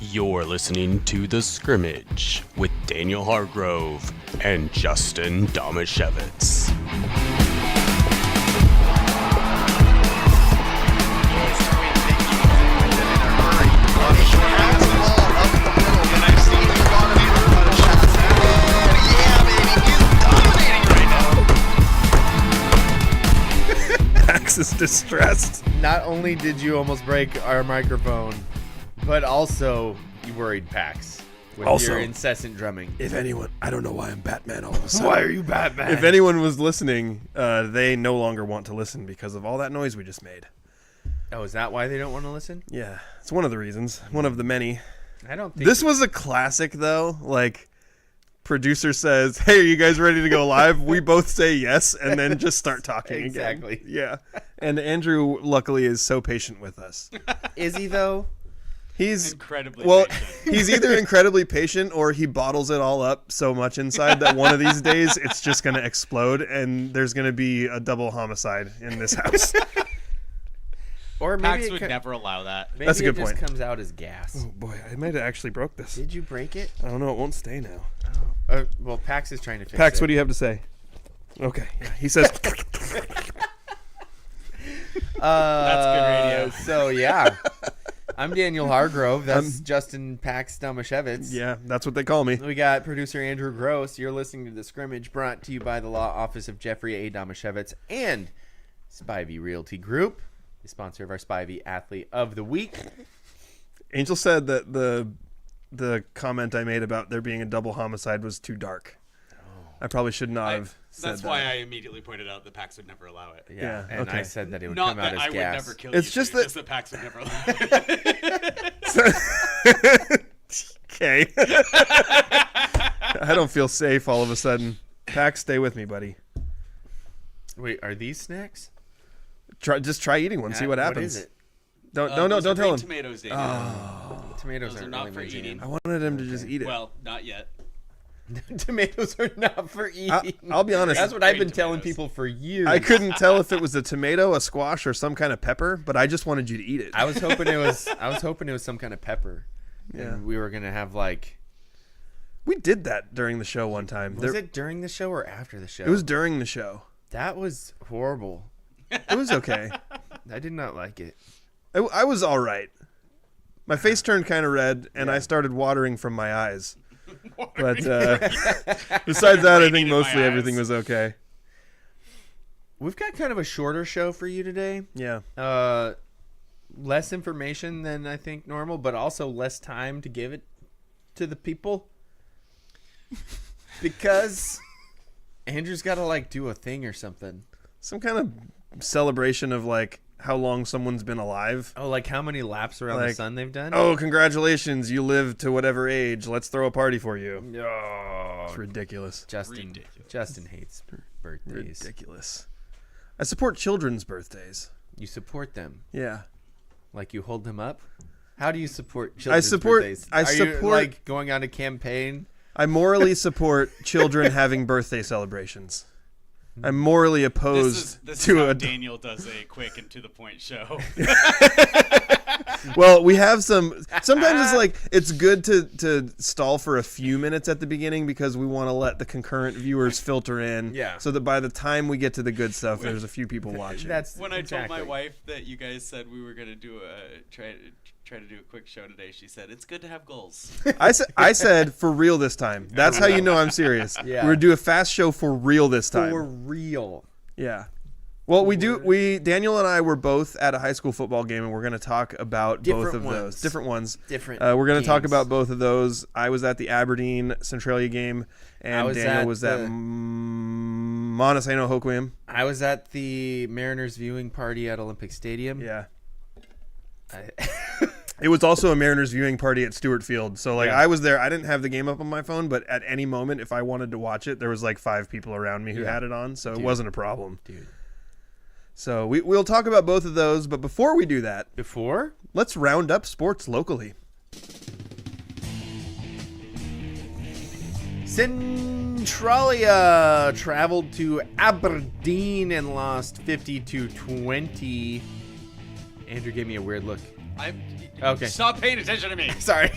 You're listening to The Scrimmage with Daniel Hargrove and Justin Domashevitz. Pax is distressed. Not only did you almost break our microphone, but also you worried Pax with Also, your incessant drumming. If anyone, I don't know why I'm Batman all of a sudden. Why are you Batman? If anyone was listening, they no longer want to listen because of all that noise we just made. Oh, is that why they don't want to listen? Yeah, it's one of the reasons. One of the many. I don't think This was a classic, though. Like, producer says, "Hey, are you guys ready to go live?" We both say yes, and then just start talking Exactly. again. Yeah. And Andrew, luckily, is so patient with us. Is he though? He's Incredibly patient. He's either incredibly patient or he bottles it all up so much inside that one of these days it's just going to explode and there's going to be a double homicide in this house. Or maybe Pax would never allow that. Maybe That's a good it just point. comes out as gas. Oh boy, I might have actually broke this. Did you break it? I don't know, it won't stay now. Well, Pax is trying to fix Pax, it. what do you have to say? Okay. Yeah, he says That's good radio. So yeah, I'm Daniel Hargrove. That's Justin Pax Domashevitz. yeah, that's what they call me. We got producer Andrew Gross. You're listening to The Scrimmage, brought to you by the law office of Jeffrey A. Domashevitz and Spivey Realty Group, the sponsor of our Spivey Athlete of the Week. Angel said that the comment I made about there being a double homicide was too dark. I probably should not have said That's that. why I immediately pointed out that Pax would never allow it. Yeah, Yeah, and okay. I said that it would Not come out that as I would gas. never kill It's you. just Just that- that Pax would never allow it. Okay. I don't feel safe all of a sudden. Pax, stay with me, buddy. Wait, are these snacks? Just try eating one. See what happens. What is it? Don't Those are tell him. green tomatoes, David. Tomatoes Those are aren't not really for my eating. I wanted him to just eat it. Well, not yet. jam. Tomatoes are not for eating. I'll be honest. That's what I've been Green telling tomatoes. people for years. I couldn't tell if it was a tomato, a squash, or some kind of pepper, but I just wanted you to eat it. I was hoping it was. I was hoping it was some kind of pepper. Yeah. And we were gonna have like. We did that during the show one time. Was it during the show or after the show? It was during the show. That was horrible. It was okay. I did not like it. I was all right. My face turned kind of red, and I started watering from my eyes. But besides that, I think Raining in my mostly everything eyes. was okay. We've got kind of a shorter show for you today. Yeah. Less information than I think normal, but also less time to give it to the people. Because Andrew's got to like do a thing or something. Some kind of celebration of like how long someone's been alive. Oh, like how many laps around the Like, sun they've done? Oh, congratulations, you lived to whatever age. Let's throw a party for you. no. It's ridiculous. Justin hates birthdays. Ridiculous. I support children's birthdays. You support them. Yeah. Like you hold them up? How do you support children's support- birthdays? I Are you support- like going on a campaign? I morally support children having birthday celebrations. I'm morally opposed This is to how a Daniel does a quick and to the point show. Well, we have some. Sometimes it's like it's good to stall for a few minutes at the beginning because we want to let the concurrent viewers filter in. Yeah. So that by the time we get to the good stuff, there's a few people watching. That's When I told my exactly. wife that you guys said we were gonna do try to do a quick show today, she said it's good to have goals. I said for real this time. That's how you know I'm serious. Yeah. We're gonna do a fast show for real this time. For real. Yeah. Well, Daniel and I were both at a high school football game, and we're going to talk about both Different of those. ones. Different ones. Different We're going to talk games. about both of those. I was at the Aberdeen Centralia game, I and was Daniel at was at the- Montesano Hoquiam. I was at the Mariners viewing party at Olympic Stadium. Yeah. I- It was also a Mariners viewing party at Stewart Field. So, like, Yeah. I was there. I didn't have the game up on my phone, but at any moment, if I wanted to watch it, there was like 5 people around me who Yeah. had it on, so Dude. it wasn't a problem. Dude. So we'll talk about both of those, but before we do that, Before? let's round up sports locally. Centralia traveled to Aberdeen and lost 50-20. Andrew gave me a weird look. Okay. Stop paying attention to me. Sorry.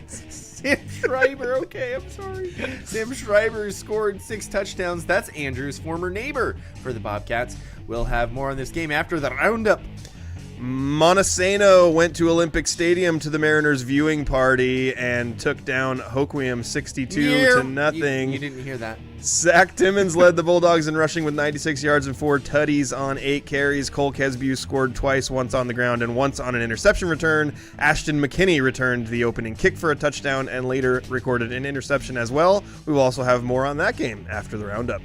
Sam Schreiber. Okay, I'm sorry. Sam Schreiber scored 6 touchdowns. That's Andrew's former neighbor for the Bobcats. We'll have more on this game after the roundup. Montesano went to Olympic Stadium to the Mariners viewing party and took down Hoquiam 62-0. You didn't hear that. Zach Timmons led the Bulldogs in rushing with 96 yards and 4 tutties on 8 carries. Cole Kesbu scored twice, once on the ground and once on an interception return. Ashton McKinney returned the opening kick for a touchdown and later recorded an interception as well. We will also have more on that game after the roundup.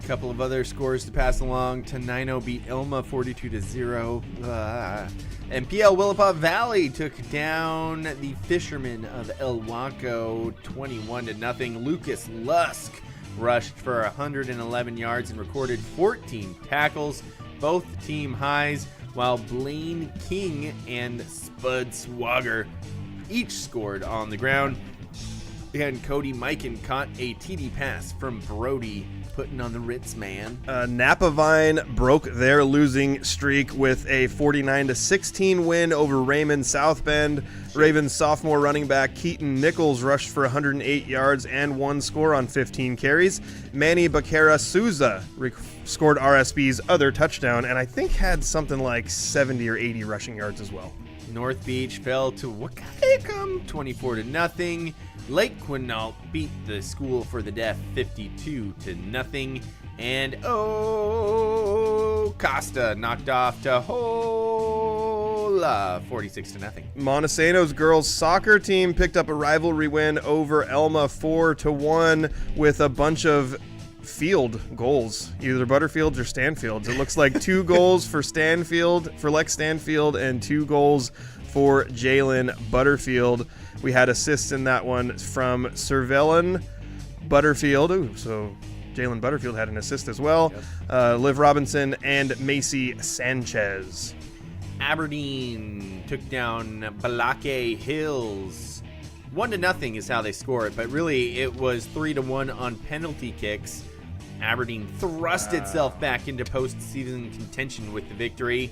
A couple of other scores to pass along. Tenino beat Elma 42-0. And PL Willapa Valley took down the Fishermen of El Waco 21-0. Lucas Lusk rushed for 111 yards and recorded 14 tackles, both team highs, while Blaine King and Spud Swagger each scored on the ground. And Cody Mikan caught a TD pass from Brody, putting on the Ritz, man. Napa Vine broke their losing streak with a 49-16 win over Raymond South Bend. Ravens sophomore running back Keaton Nichols rushed for 108 yards and 1 score on 15 carries. Manny Bacara Souza scored RSB's other touchdown and I think had something like 70 or 80 rushing yards as well. North Beach fell to Wakakum 24-0. Lake Quinault beat the School for the Deaf 52-0. And Costa knocked off Tahola 46-0. Montesano's girls soccer team picked up a rivalry win over Elma 4-1 with a bunch of field goals, either Butterfields or Stanfields. It looks like 2 goals for Lex Stanfield, and 2 goals for Jalen Butterfield. We had assists in that one from Cervellin Butterfield. So Jalen Butterfield had an assist as well. Yep. Liv Robinson and Macy Sanchez. Aberdeen took down Balake Hills. 1-0 is how they score it, but really it was 3-1 on penalty kicks. Aberdeen thrust itself back into postseason contention with the victory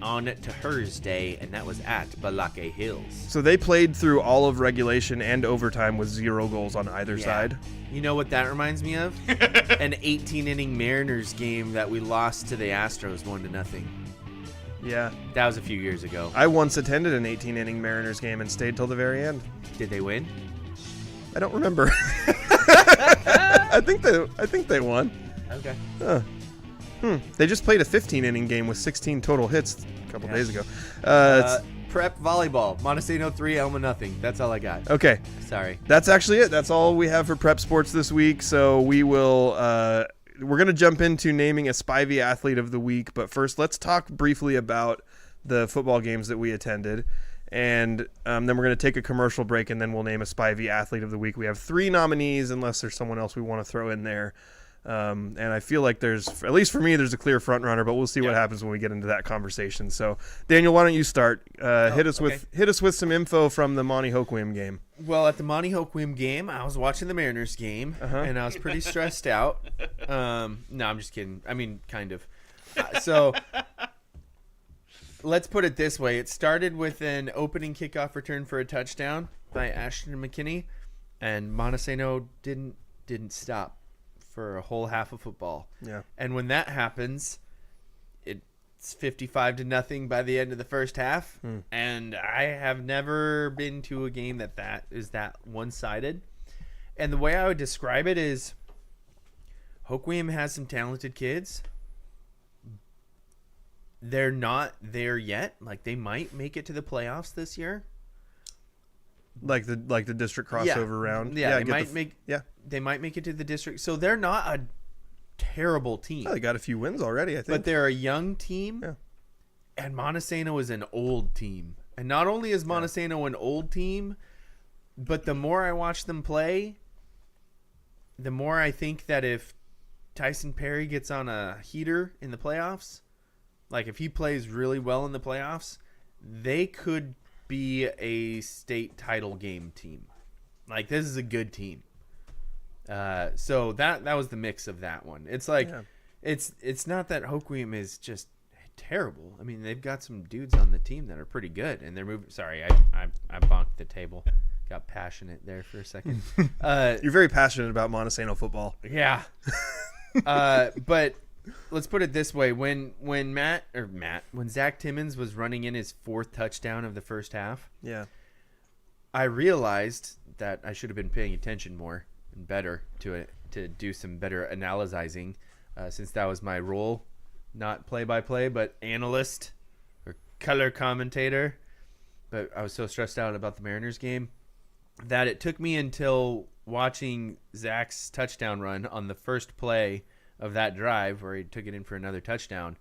on Thursday, and that was at Balake Hills. So they played through all of regulation and overtime with 0 goals on either side. You know what that reminds me of? An 18-inning Mariners game that we lost to the Astros 1-0. Yeah. That was a few years ago. I once attended an 18-inning Mariners game and stayed till the very end. Did they win? I don't remember. I think they won. Okay. They just played a 15-inning game with 16 total hits a couple days ago. Prep volleyball. Montesano 3, Elma nothing. That's all I got. Okay. Sorry. That's actually it. That's all we have for prep sports this week. So we will. We're going to jump into naming a Spivey Athlete of the Week, but first let's talk briefly about the football games that we attended. And then we're going to take a commercial break, and then we'll name a Spivey Athlete of the Week. We have 3 nominees, unless there's someone else we want to throw in there. And I feel like there's, at least for me, there's a clear front runner, but we'll see what happens when we get into that conversation. So, Daniel, why don't you start? Hit us with some info from the Monte Hoquiam game. Well, at the Monte Hoquiam game, I was watching the Mariners game, and I was pretty stressed out. No, I'm just kidding. I mean, kind of. So let's put it this way. It started with an opening kickoff return for a touchdown by Ashton McKinney, and Montesano didn't stop for a whole half of football. Yeah. And when that happens, it's 55-0 by the end of the first half. And I have never been to a game that is that one-sided. And the way I would describe it is Hoquiam has some talented kids. They're not there yet. Like, they might make it to the playoffs this year. Like the district crossover round. Yeah, they might make it to the district. So they're not a terrible team. Oh, they got a few wins already, I think. But they're a young team. Yeah. And Montesano is an old team. And not only is Montesano an old team, but the more I watch them play, the more I think that if Tyson Perry gets on a heater in the playoffs, like if he plays really well in the playoffs, they could be a state title game team. Like, this is a good team. So that was the mix of that one. It's like it's not that Hoquiam is just terrible. I mean, they've got some dudes on the team that are pretty good, and they're moving. Sorry, I bonked the table. Got passionate there for a second. You're very passionate about Montesano football. Yeah. But let's put it this way: when Zach Timmons was running in his 4th touchdown of the first half, yeah, I realized that I should have been paying attention more and better to it, to do some better analyzing, since that was my role, not play-by-play, but analyst or color commentator. But I was so stressed out about the Mariners game that it took me until watching Zach's touchdown run on the first play of that drive where he took it in for another touchdown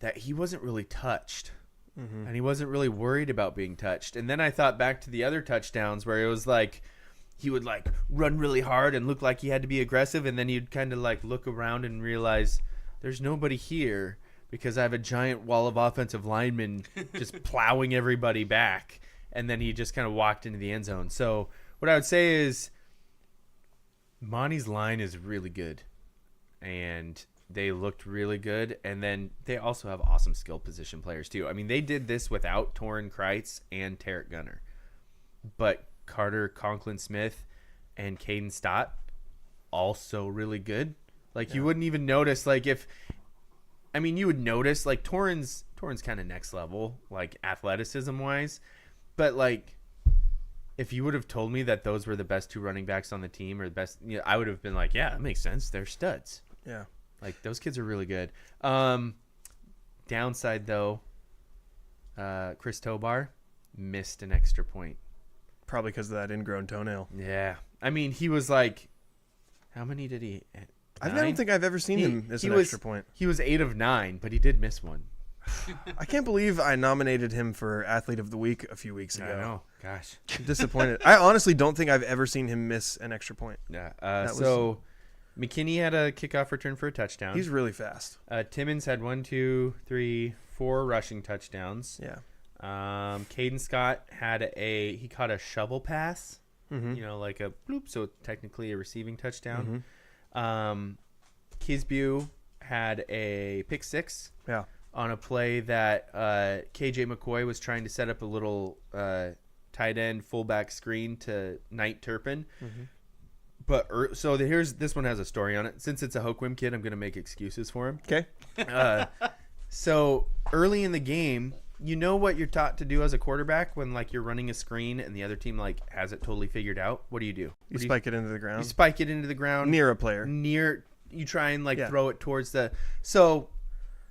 that he wasn't really touched. Mm-hmm. And he wasn't really worried about being touched. And then I thought back to the other touchdowns where it was like he would like run really hard and look like he had to be aggressive, and then he'd kind of like look around and realize there's nobody here because I have a giant wall of offensive linemen just plowing everybody back. And then he just kind of walked into the end zone. So what I would say is Monty's line is really good, and they looked really good. And then they also have awesome skill position players too. I mean, they did this without Torrin Kreitz and Tarek Gunner, but Carter Conklin-Smith and Caden Stott also really good. Like you wouldn't even notice, like you would notice like Torrin's kind of next level, like athleticism wise. But, like, if you would have told me that those were the best 2 running backs on the team or the best, I would have been like, yeah, that makes sense. They're studs. Yeah. Like, those kids are really good. Downside, though, Chris Tobar missed an extra point. Probably because of that ingrown toenail. Yeah. I mean, he was like, how many did he? 9? I don't think I've ever seen him miss an extra point. He was 8 of 9, but he did miss one. I can't believe I nominated him for Athlete of the Week a few weeks ago. I know. Gosh. I'm disappointed. I honestly don't think I've ever seen him miss an extra point. Yeah. So McKinney had a kickoff return for a touchdown. He's really fast. Timmons had 4 rushing touchdowns. Yeah. Caden Scott had he caught a shovel pass, like a bloop, so technically a receiving touchdown. Kisbew had a pick 6. Yeah. On a play that KJ McCoy was trying to set up a little tight end fullback screen to Knight Turpin. Mm-hmm. But this one has a story on it. Since it's a Hoquiam kid, I'm going to make excuses for him. Okay. So early in the game, you know what you're taught to do as a quarterback when like you're running a screen and the other team like has it totally figured out. What do? You spike it into the ground. You spike it into the ground near a player. You try and throw it towards the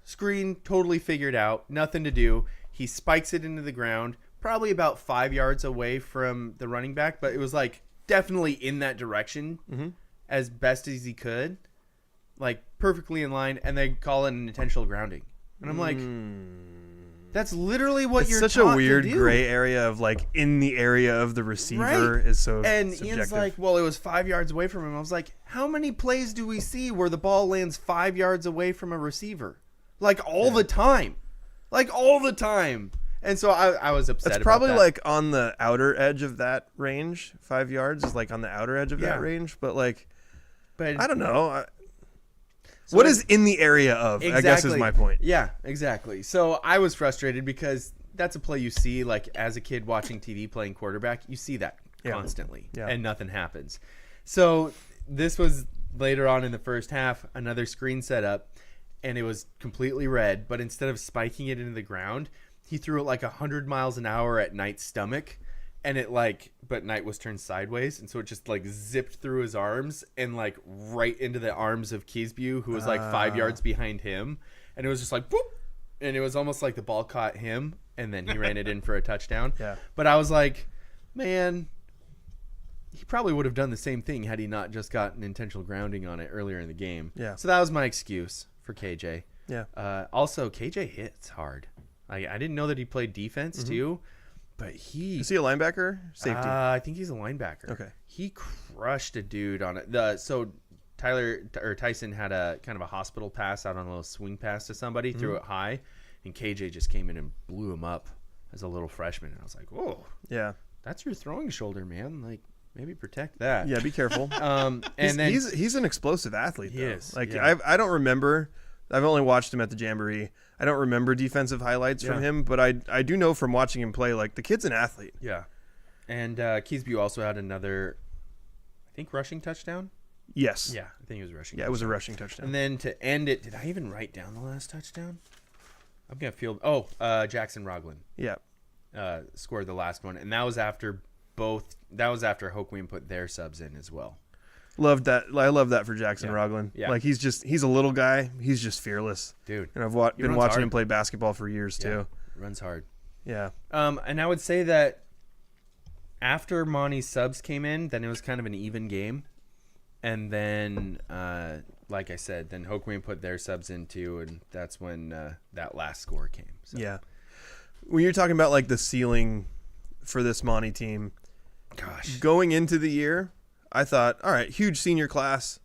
screen totally figured out, nothing to do. He spikes it into the ground, probably about 5 yards away from the running back, but it was like definitely in that direction as best as he could, like perfectly in line, and they call it an intentional grounding. And I'm like, that's literally what you're taught to do. It's such a weird gray area of like in the area of the receiver is so and subjective. Ian's like, well, it was 5 yards away from him. I was like, how many plays do we see where the ball lands 5 yards away from a receiver? Like all the time. And so I was upset That's about probably that. like on the outer edge of that range. 5 yards is like on the outer edge of that range. But I don't know. What is in the area of, exactly. I guess is my point. Yeah, exactly. So I was frustrated because that's a play you see like as a kid watching TV playing quarterback. You see that constantly and nothing happens. So this was later on in the first half, another screen setup. And it was completely red, but instead of spiking it into the ground, he threw it like 100 miles an hour at Knight's stomach, and but Knight was turned sideways, and so it just like zipped through his arms and like right into the arms of Kisbew, who was like 5 yards behind him, and it was just like whoop, and it was almost like the ball caught him, and then he ran it in for a touchdown. Yeah. But I was like, man, he probably would have done the same thing had he not just got an intentional grounding on it earlier in the game. Yeah. So that was my excuse for KJ. Yeah. Also, KJ hits hard. I didn't know that he played defense too, but is he a linebacker? Safety. I think he's a linebacker. Okay. He crushed a dude on it. So Tyson had a kind of a hospital pass out on a little swing pass to somebody, threw it high, and KJ just came in and blew him up as a little freshman. And I was like, whoa. Yeah. That's your throwing shoulder, man. Like, maybe protect that. Yeah, be careful. And he's an explosive athlete, though. He is. Like yeah. I don't remember I've only watched him at the Jamboree. I don't remember defensive highlights from him, but I do know from watching him play, like, the kid's an athlete. Yeah. And Keysby also had another, I think, rushing touchdown. Yes. Yeah, I think it was rushing. Yeah, it was a rushing touchdown. And then to end it, did I even write down the last touchdown? I'm gonna feel. Jackson Roglin. Yeah. Scored the last one, and that was after both. That was after Hoquiam put their subs in as well. Loved that. I love that for Jackson Roglin. Yeah. Like, he's a little guy. He's just fearless, dude. And I've been watching him play basketball for years too. Runs hard. Yeah. And I would say that after Monty's subs came in, then it was kind of an even game, and then, like I said, then Hoquiam put their subs in too, and that's when that last score came. So. Yeah. When you're talking about, like, the ceiling for this Monty team, gosh, going into the year, I thought, all right, huge senior class,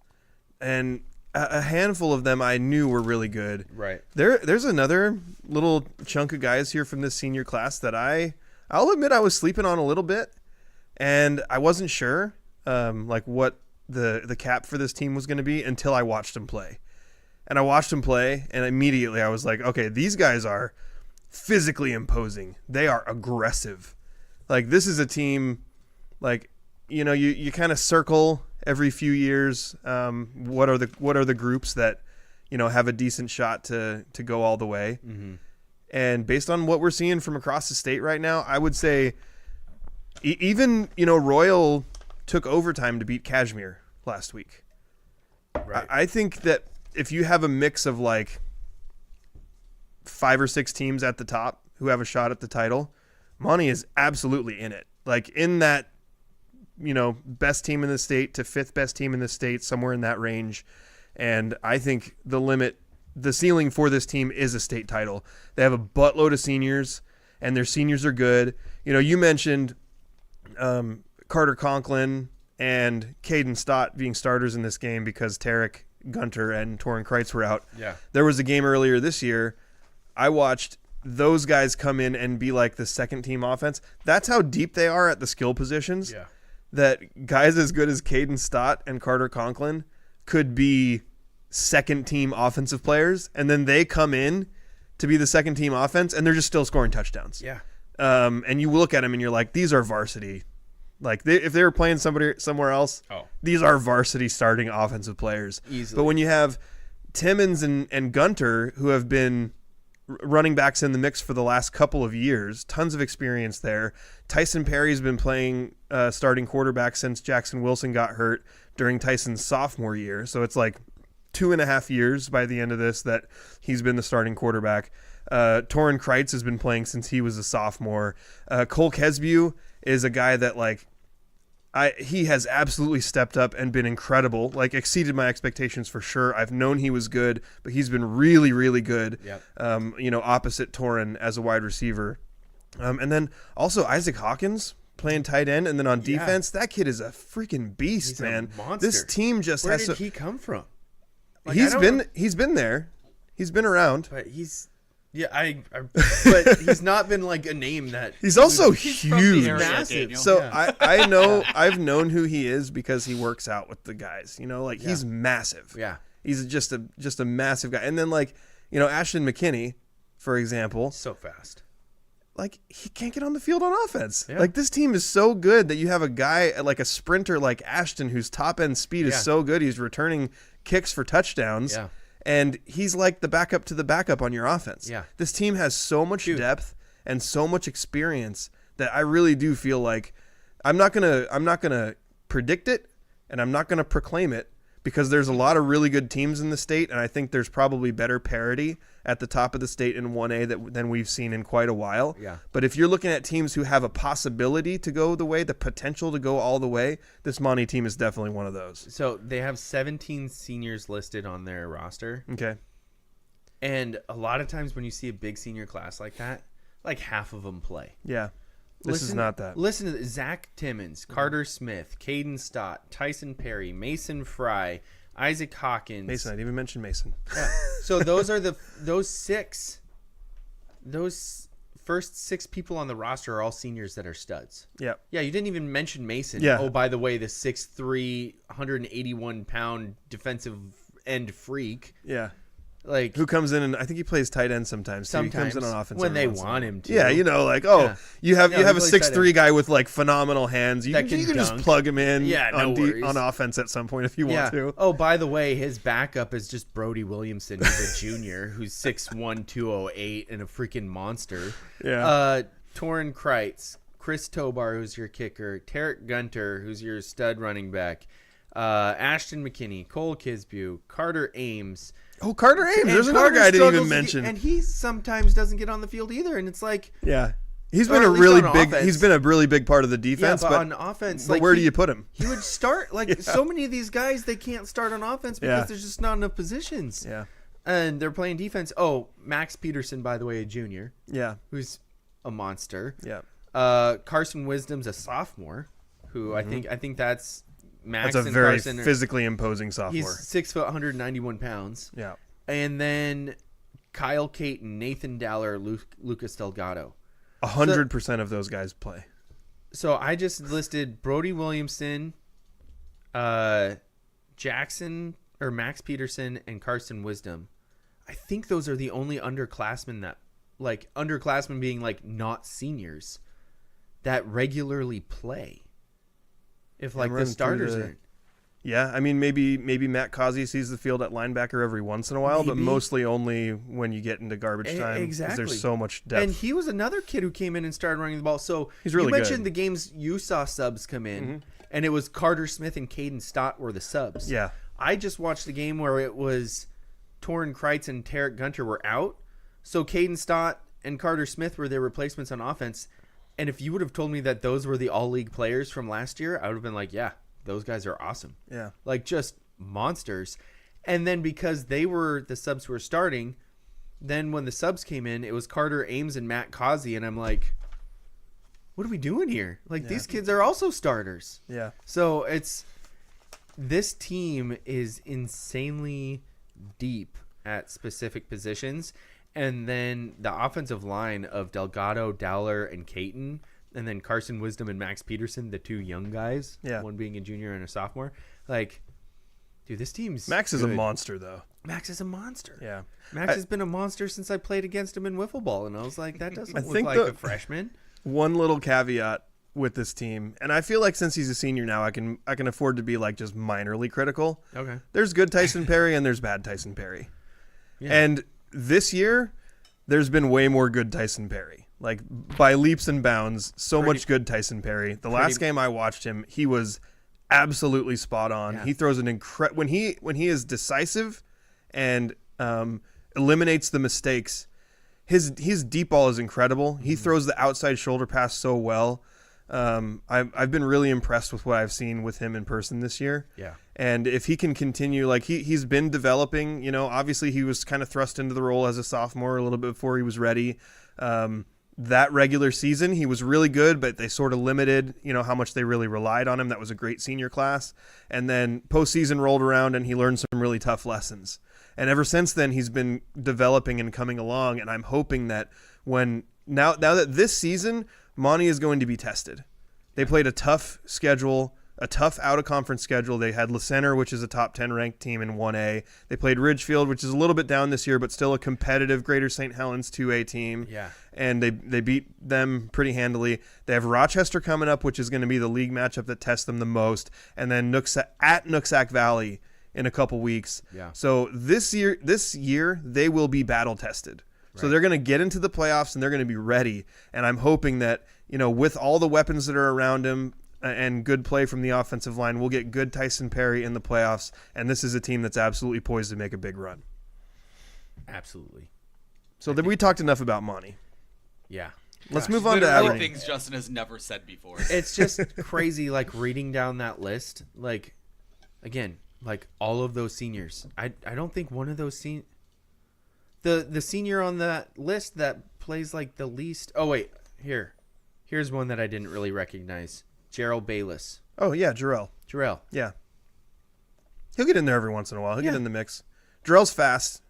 and a handful of them I knew were really good. Right. There's another little chunk of guys here from this senior class that I'll admit I was sleeping on a little bit, and I wasn't sure like what the cap for this team was going to be until I watched them play. And I watched them play, and immediately I was like, okay, these guys are physically imposing. They are aggressive. Like, this is a team, like, you know, you kind of circle every few years. What are the groups that, you know, have a decent shot to go all the way? Mm-hmm. And based on what we're seeing from across the state right now, I would say even, you know, Royal took overtime to beat Kashmir last week. Right. I think that if you have a mix of, like, 5 or 6 teams at the top who have a shot at the title, Monty is absolutely in it. Like, in that, you know, best team in the state to 5th best team in the state, somewhere in that range. And I think the ceiling for this team is a state title. They have a buttload of seniors, and their seniors are good. You know, you mentioned Carter Conklin and Caden Stott being starters in this game because Tarek Gunter and Torrin Kreitz were out. Yeah. There was a game earlier this year. I watched those guys come in and be like the second team offense. That's how deep they are at the skill positions. Yeah. That guys as good as Caden Stott and Carter Conklin could be second team offensive players, and then they come in to be the second team offense, and they're just still scoring touchdowns. Yeah. And you look at them and you're like, these are varsity. Like, if they were playing somewhere else, these are varsity starting offensive players. Easily. But when you have Timmons and Gunter, who have been running backs in the mix for the last couple of years, tons of experience there. Tyson Perry's been playing starting quarterback since Jackson Wilson got hurt during Tyson's sophomore year. So it's like 2.5 years by the end of this that he's been the starting quarterback. Torrin Kreitz has been playing since he was a sophomore. Cole Kesbu is a guy that, like, he has absolutely stepped up and been incredible, like exceeded my expectations for sure. I've known he was good, but he's been really, really good. Yep. You know, opposite Torrin as a wide receiver. And then also Isaac Hawkins playing tight end, and then on defense, that kid is a freaking beast, He's man. a monster. This team just Where has did he come from? Like, he's been there. He's been around. But he's but he's not been like a name that He's also He's from the huge. area, massive. Daniel. So Yeah. I know I've known who he is because he works out with the guys. You know, like, he's massive. Yeah. He's just a massive guy. And then, like, you know, Ashton McKinney, for example, So fast. like, he can't get on the field on offense. Yeah. Like, this team is so good that you have a guy like a sprinter like Ashton whose top end speed is so good. He's returning kicks for touchdowns. Yeah. And he's like the backup to the backup on your offense. Yeah. This team has so much depth and so much experience that I really do feel like I'm not gonna predict it, and I'm not gonna proclaim it, because there's a lot of really good teams in the state, and I think there's probably better parity at the top of the state in 1A than we've seen in quite a while. Yeah. But if you're looking at teams who have a possibility to go the way, the potential to go all the way, this Monty team is definitely one of those. So they have 17 seniors listed on their roster. Okay. And a lot of times when you see a big senior class like that, like half of them play. Yeah. This is not that. Listen to Zach Timmons, Carter Smith, Caden Stott, Tyson Perry, Mason Fry, Isaac Hawkins. Mason, I didn't even mention Mason. Yeah. So those are those first 6 people on the roster are all seniors that are studs. Yeah. Yeah, you didn't even mention Mason. Yeah. Oh, by the way, the 6'3", 181-pound defensive end freak. Yeah. Like who comes in, and I think he plays tight end sometimes. Too. He comes in on offense when every they once in a want while. him to. Yeah, you know, like you have a 6'3" guy with like phenomenal hands. You can just plug him in on offense at some point if you want to. Oh, by the way, his backup is just Brody Williamson, who's a junior, who's 6'1", 208, and a freaking monster. Yeah. Torrin Kreitz, Chris Tobar, who's your kicker, Tarek Gunter, who's your stud running back, Ashton McKinney, Cole Kisbew, Carter Ames. Oh, Carter Ames. There's another guy I didn't even mention. And he sometimes doesn't get on the field either. And it's like, yeah, he's been a really big part of the defense. Yeah, but on offense, but where do you put him? He would start so many of these guys. They can't start on offense because there's just not enough positions. Yeah, and they're playing defense. Oh, Max Peterson, by the way, a junior. Yeah, who's a monster. Yeah. Carson Wisdom's a sophomore, who I think that's. Max That's a and very Carson physically imposing sophomore. He's 6 foot, 191 pounds. Yeah. And then Kyle Caton, Nathan Dowler, Lucas Delgado. 100% of those guys play. So I just listed Brody Williamson, Jackson or Max Peterson, and Carson Wisdom. I think those are the only underclassmen being like not seniors that regularly play. If like the starters are. Yeah, I mean maybe Matt Causey sees the field at linebacker every once in a while, but mostly only when you get into garbage time. Exactly. There's so much depth. And he was another kid who came in and started running the ball. So he's really you mentioned good. The games you saw subs come in, and it was Carter Smith and Caden Stott were the subs. Yeah. I just watched the game where it was Torrin Kreitz and Tarek Gunter were out. So Caden Stott and Carter Smith were their replacements on offense. And if you would have told me that those were the all-league players from last year, I would have been like, yeah, those guys are awesome. Yeah. Like just monsters. And then because they were the subs who were starting, then when the subs came in, it was Carter Ames and Matt Causey. And I'm like, what are we doing here? Like these kids are also starters. Yeah. So this team is insanely deep at specific positions. And then the offensive line of Delgado, Dowler, and Caton, and then Carson Wisdom and Max Peterson, the two young guys, one being a junior and a sophomore. Like, dude, this team's Max is a monster, though. Max is a monster. Yeah. Max has been a monster since I played against him in wiffle ball, and I was like, that doesn't look like a freshman. One little caveat with this team, and I feel like since he's a senior now, I can afford to be like just minorly critical. Okay. There's good Tyson Perry and there's bad Tyson Perry. Yeah. And this year, there's been way more good Tyson Perry. Like, by leaps and bounds, much good Tyson Perry. The last game I watched him, he was absolutely spot on. Yeah. He throws an when he is decisive and eliminates the mistakes, his deep ball is incredible. He throws the outside shoulder pass so well. I've been really impressed with what I've seen with him in person this year. Yeah. And if he can continue, like he's been developing, obviously he was kind of thrust into the role as a sophomore a little bit before he was ready. That regular season, he was really good, but they sort of limited, how much they really relied on him. That was a great senior class. And then postseason rolled around and he learned some really tough lessons. And ever since then, he's been developing and coming along. And I'm hoping that now that this season, Monte is going to be tested. They played a tough schedule, a tough out-of-conference schedule. They had La Center, which is a top 10 ranked team in 1A. They played Ridgefield, which is a little bit down this year, but still a competitive Greater St. Helens 2A team. Yeah. And they beat them pretty handily. They have Rochester coming up, which is going to be the league matchup that tests them the most. And then at Nooksack Valley in a couple weeks. Yeah. So this year they will be battle tested. So they're going to get into the playoffs and they're going to be ready. And I'm hoping that, with all the weapons that are around him and good play from the offensive line, we'll get good Tyson Perry in the playoffs. And this is a team that's absolutely poised to make a big run. Absolutely. So we talked enough about Monte. Yeah. Let's move on to Aberdeen. Things Justin has never said before. It's just crazy, like reading down that list. Like, again, like all of those seniors. I don't think one of those the senior on that list that plays like the least. Oh wait, here's one that I didn't really recognize. Gerald Bayless. Oh yeah, Jarrell. Yeah, he'll get in there every once in a while. He'll get in the mix. Jarrell's fast.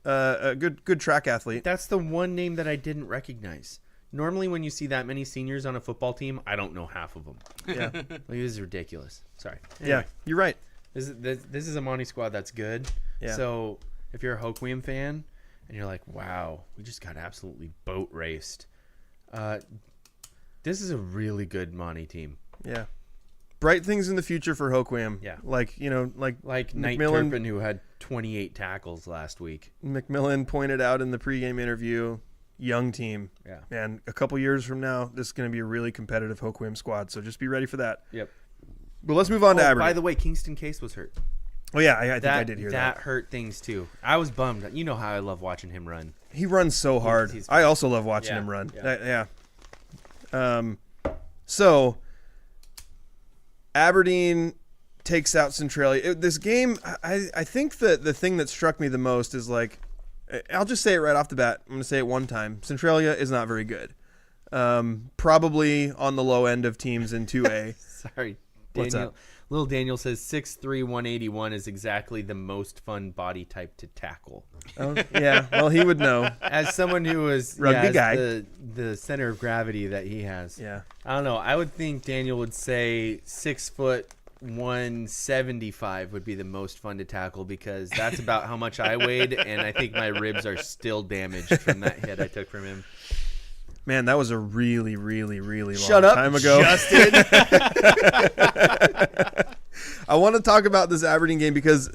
A good track athlete. That's the one name that I didn't recognize. Normally, when you see that many seniors on a football team, I don't know half of them. Yeah, like, this is ridiculous. Sorry. Anyway. Yeah, you're right. This is a Monte squad that's good. Yeah. So if you're a Hoquiam fan and you're like, wow, we just got absolutely boat raced. This is a really good Monte team. Yeah. Bright things in the future for Hoquiam. Yeah. Like Knight McMillan, Turpin, who had 28 tackles last week. McMillan pointed out in the pregame interview, young team. Yeah. Man, a couple years from now, this is going to be a really competitive Hoquiam squad, so just be ready for that. Yep. But let's move on to Aberdeen. By the way, Kingston Case was hurt. Oh, yeah, I think I did hear that. That hurt things, too. I was bummed. You know how I love watching him run. He runs so hard. I also love watching him run. Yeah. So Aberdeen takes out Centralia. This game, I think that the thing that struck me the most is like, I'll just say it right off the bat. I'm going to say it one time. Centralia is not very good. Probably on the low end of teams in 2A. Sorry, What's Daniel. up? Little Daniel says 6'3", 181 is exactly the most fun body type to tackle. Oh, yeah, well, he would know. As someone who is Rugby guy. the center of gravity that he has. Yeah. I don't know. I would think Daniel would say 6 foot 175 would be the most fun to tackle because that's about how much I weighed, and I think my ribs are still damaged from that hit I took from him. Man, that was a really, really, really Shut long up, time ago. Justin. I want to talk about this Aberdeen game because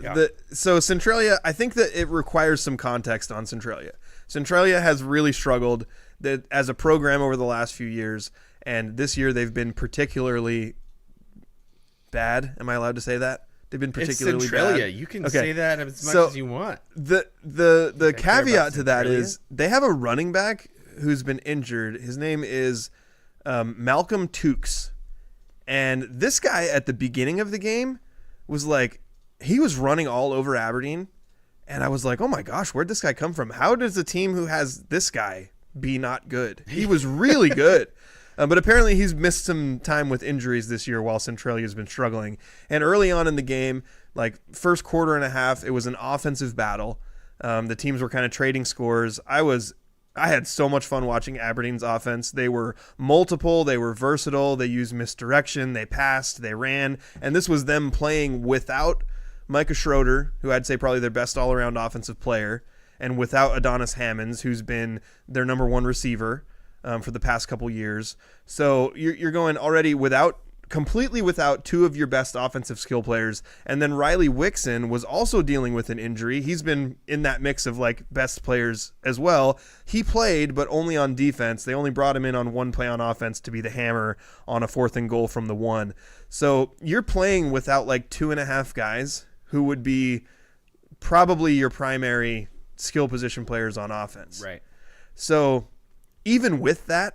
so Centralia, I think that it requires some context on Centralia. Centralia has really struggled as a program over the last few years, and this year they've been particularly bad. Am I allowed to say that? They've been particularly it's Centralia. bad. You can say that as much as you want. The caveat to that Centralia? is they have a running back who's been injured. His name is Malcolm Tukes. And this guy at the beginning of the game was like, he was running all over Aberdeen. And I was like, oh my gosh, where'd this guy come from? How does a team who has this guy be not good? He was really good. But apparently he's missed some time with injuries this year while Centralia's been struggling. And early on in the game, like first quarter and a half, it was an offensive battle. The teams were kind of trading scores. I had so much fun watching Aberdeen's offense. They were multiple. They were versatile. They used misdirection. They passed. They ran. And this was them playing without Micah Schroeder, who I'd say probably their best all-around offensive player, and without Adonis Hammonds, who's been their number one receiver for the past couple years. So you're going already completely without two of your best offensive skill players. And then Riley Wixon was also dealing with an injury. He's been in that mix of like best players as well. He played, but only on defense. They only brought him in on one play on offense to be the hammer on a 4th and goal from the 1. So you're playing without like 2.5 guys who would be probably your primary skill position players on offense. Right. So even with that,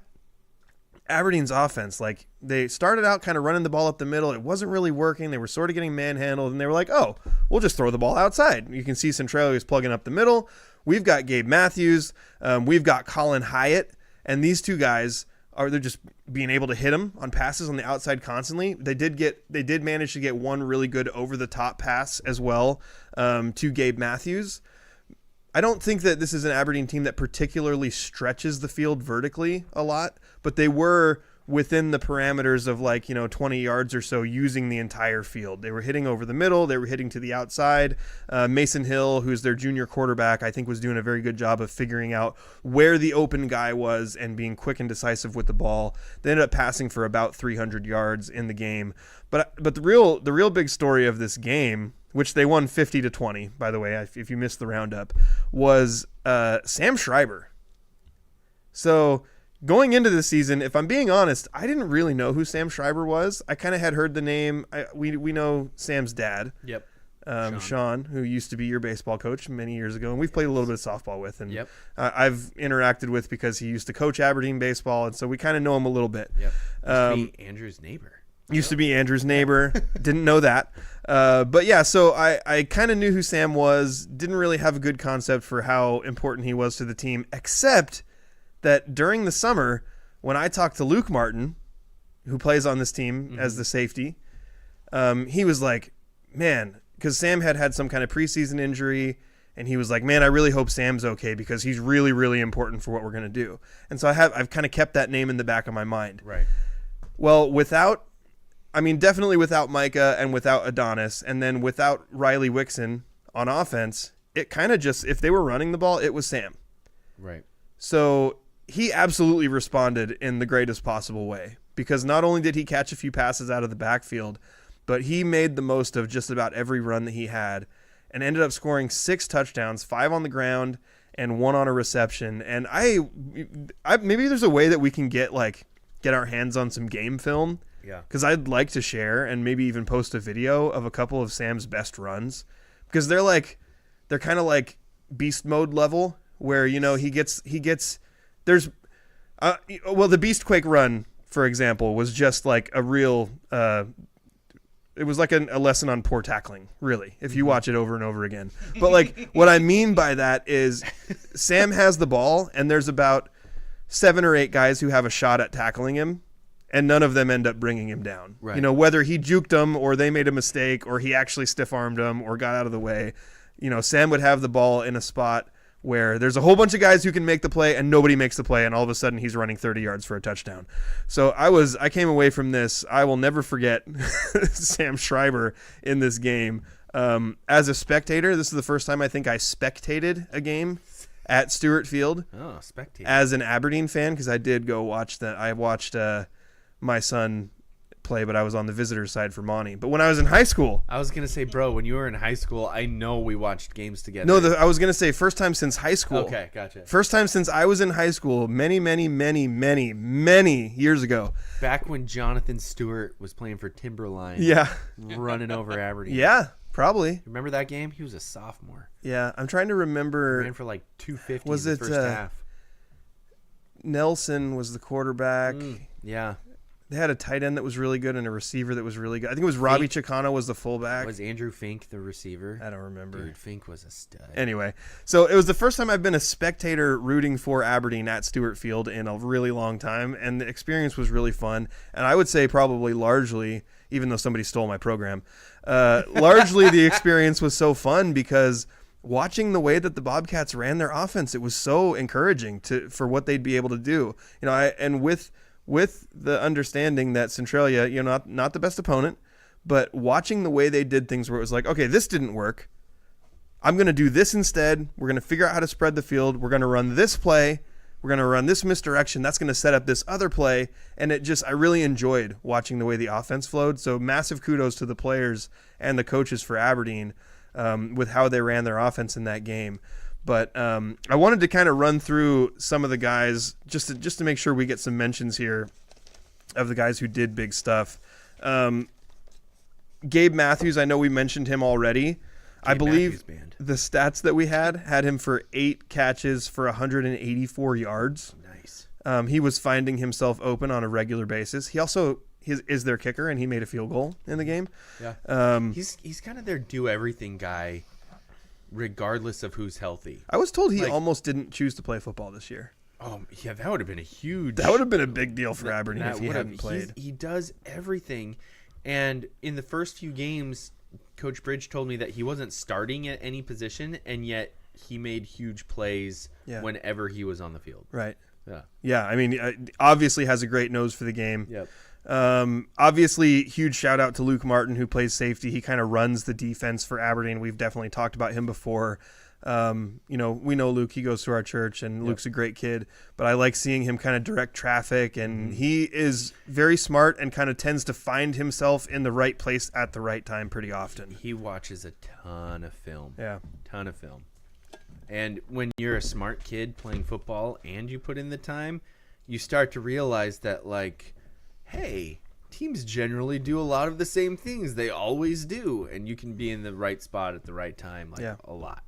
Aberdeen's offense, like they started out kind of running the ball up the middle. It wasn't really working. They were sort of getting manhandled, and they were like, oh, we'll just throw the ball outside. You can see Centralia is plugging up the middle. We've got Gabe Matthews. We've got Colin Hyatt, and these two guys they're just being able to hit them on passes on the outside constantly. They did manage to get one really good over the top pass as well to Gabe Matthews. I don't think that this is an Aberdeen team that particularly stretches the field vertically a lot, but they were within the parameters of 20 yards or so using the entire field. They were hitting over the middle. They were hitting to the outside. Mason Hill, who's their junior quarterback, I think was doing a very good job of figuring out where the open guy was and being quick and decisive with the ball. They ended up passing for about 300 yards in the game. But the real big story of this game, which they won 50-20, by the way, if you missed the roundup, was Sam Schreiber. So going into the season, if I'm being honest, I didn't really know who Sam Schreiber was. I kind of had heard the name. We know Sam's dad, Yep. Sean, who used to be your baseball coach many years ago, and we've played a little bit of softball with, and Yep. I've interacted with because he used to coach Aberdeen baseball, and so we kind of know him a little bit. Yep. Used to be Andrew's neighbor. Used to be Andrew's neighbor. Didn't know that. But yeah, so I kind of knew who Sam was. Didn't really have a good concept for how important he was to the team, except that during the summer, when I talked to Luke Martin, who plays on this team as the safety, he was like, man, because Sam had some kind of preseason injury, and he was like, man, I really hope Sam's okay because he's really, really important for what we're going to do. And so I've kind of kept that name in the back of my mind. Right. Well, definitely without Micah and without Adonis, and then without Riley Wixon on offense, it kind of just, if they were running the ball, it was Sam. Right. So he absolutely responded in the greatest possible way, because not only did he catch a few passes out of the backfield, but he made the most of just about every run that he had and ended up scoring 6 touchdowns, 5 on the ground and 1 on a reception. And I maybe there's a way that we can get our hands on some game film. Yeah. Because I'd like to share and maybe even post a video of a couple of Sam's best runs, because they're kind of like beast mode level, where, you know, he gets there's the Beastquake run, for example, was just like a real it was like a lesson on poor tackling, really, if you watch it over and over again. But like, what I mean by that is Sam has the ball and there's about 7 or 8 guys who have a shot at tackling him, and none of them end up bringing him down. Right. You know, whether he juked them or they made a mistake or he actually stiff-armed them or got out of the way, you know, Sam would have the ball in a spot where there's a whole bunch of guys who can make the play and nobody makes the play, and all of a sudden he's running 30 yards for a touchdown. So I came away from this, I will never forget Sam Schreiber in this game. As a spectator, this is the first time I think I spectated a game at Stewart Field. Oh, spectator. As an Aberdeen fan, because I did go watch that. I watched my son play, but I was on the visitor side for Monte. But when I was in high school, I was gonna say, bro, when you were in high school, I know we watched games together. no, I was gonna say first time since high school. Okay, gotcha. First time since I was in high school, many years ago. Back when Jonathan Stewart was playing for Timberline. Yeah, Running over Aberdeen. yeah, probably. Remember that game? He was a sophomore. Yeah, I'm trying to remember. Ran for like 250 Was in the it, first half. Nelson was the quarterback. Yeah. They had a tight end that was really good and a receiver that was really good. I think it was Robbie Chicano was the fullback. Was Andrew Fink the receiver? I don't remember. Dude, Fink was a stud. Anyway, so it was the first time I've been a spectator rooting for Aberdeen at Stewart Field in a really long time, and the experience was really fun. And I would say probably largely, even though somebody stole my program, largely the experience was so fun because watching the way that the Bobcats ran their offense, it was so encouraging for what they'd be able to do. You know, with the understanding that Centralia, you know, not the best opponent, but watching the way they did things where it was like, okay, this didn't work. I'm going to do this instead. We're going to figure out how to spread the field. We're going to run this play. We're going to run this misdirection. That's going to set up this other play. And I really enjoyed watching the way the offense flowed. So massive kudos to the players and the coaches for Aberdeen with how they ran their offense in that game. But I wanted to kind of run through some of the guys just to make sure we get some mentions here of the guys who did big stuff. Gabe Matthews, I know we mentioned him already. I believe the stats that we had him for 8 catches for 184 yards. Nice. He was finding himself open on a regular basis. He also is their kicker, and he made a field goal in the game. Yeah. He's kind of their do-everything guy, regardless of who's healthy. I was told he almost didn't choose to play football this year. Oh, yeah, that would have been a huge... That would have been a big deal for Aberdeen if he hadn't played. He does everything. And in the first few games, Coach Bridge told me that he wasn't starting at any position, and yet he made huge plays whenever he was on the field. Right. Yeah. Yeah, I mean, obviously has a great nose for the game. Yep. Obviously, huge shout out to Luke Martin, who plays safety. He kind of runs the defense for Aberdeen. We've definitely talked about him before. You know, we know Luke. He goes to our church, and Luke's a great kid. But I like seeing him kind of direct traffic, and he is very smart and kind of tends to find himself in the right place at the right time pretty often. He watches a ton of film. Yeah. Ton of film. And when you're a smart kid playing football and you put in the time, you start to realize that, like, hey, teams generally do a lot of the same things. They always do. And you can be in the right spot at the right time, a lot.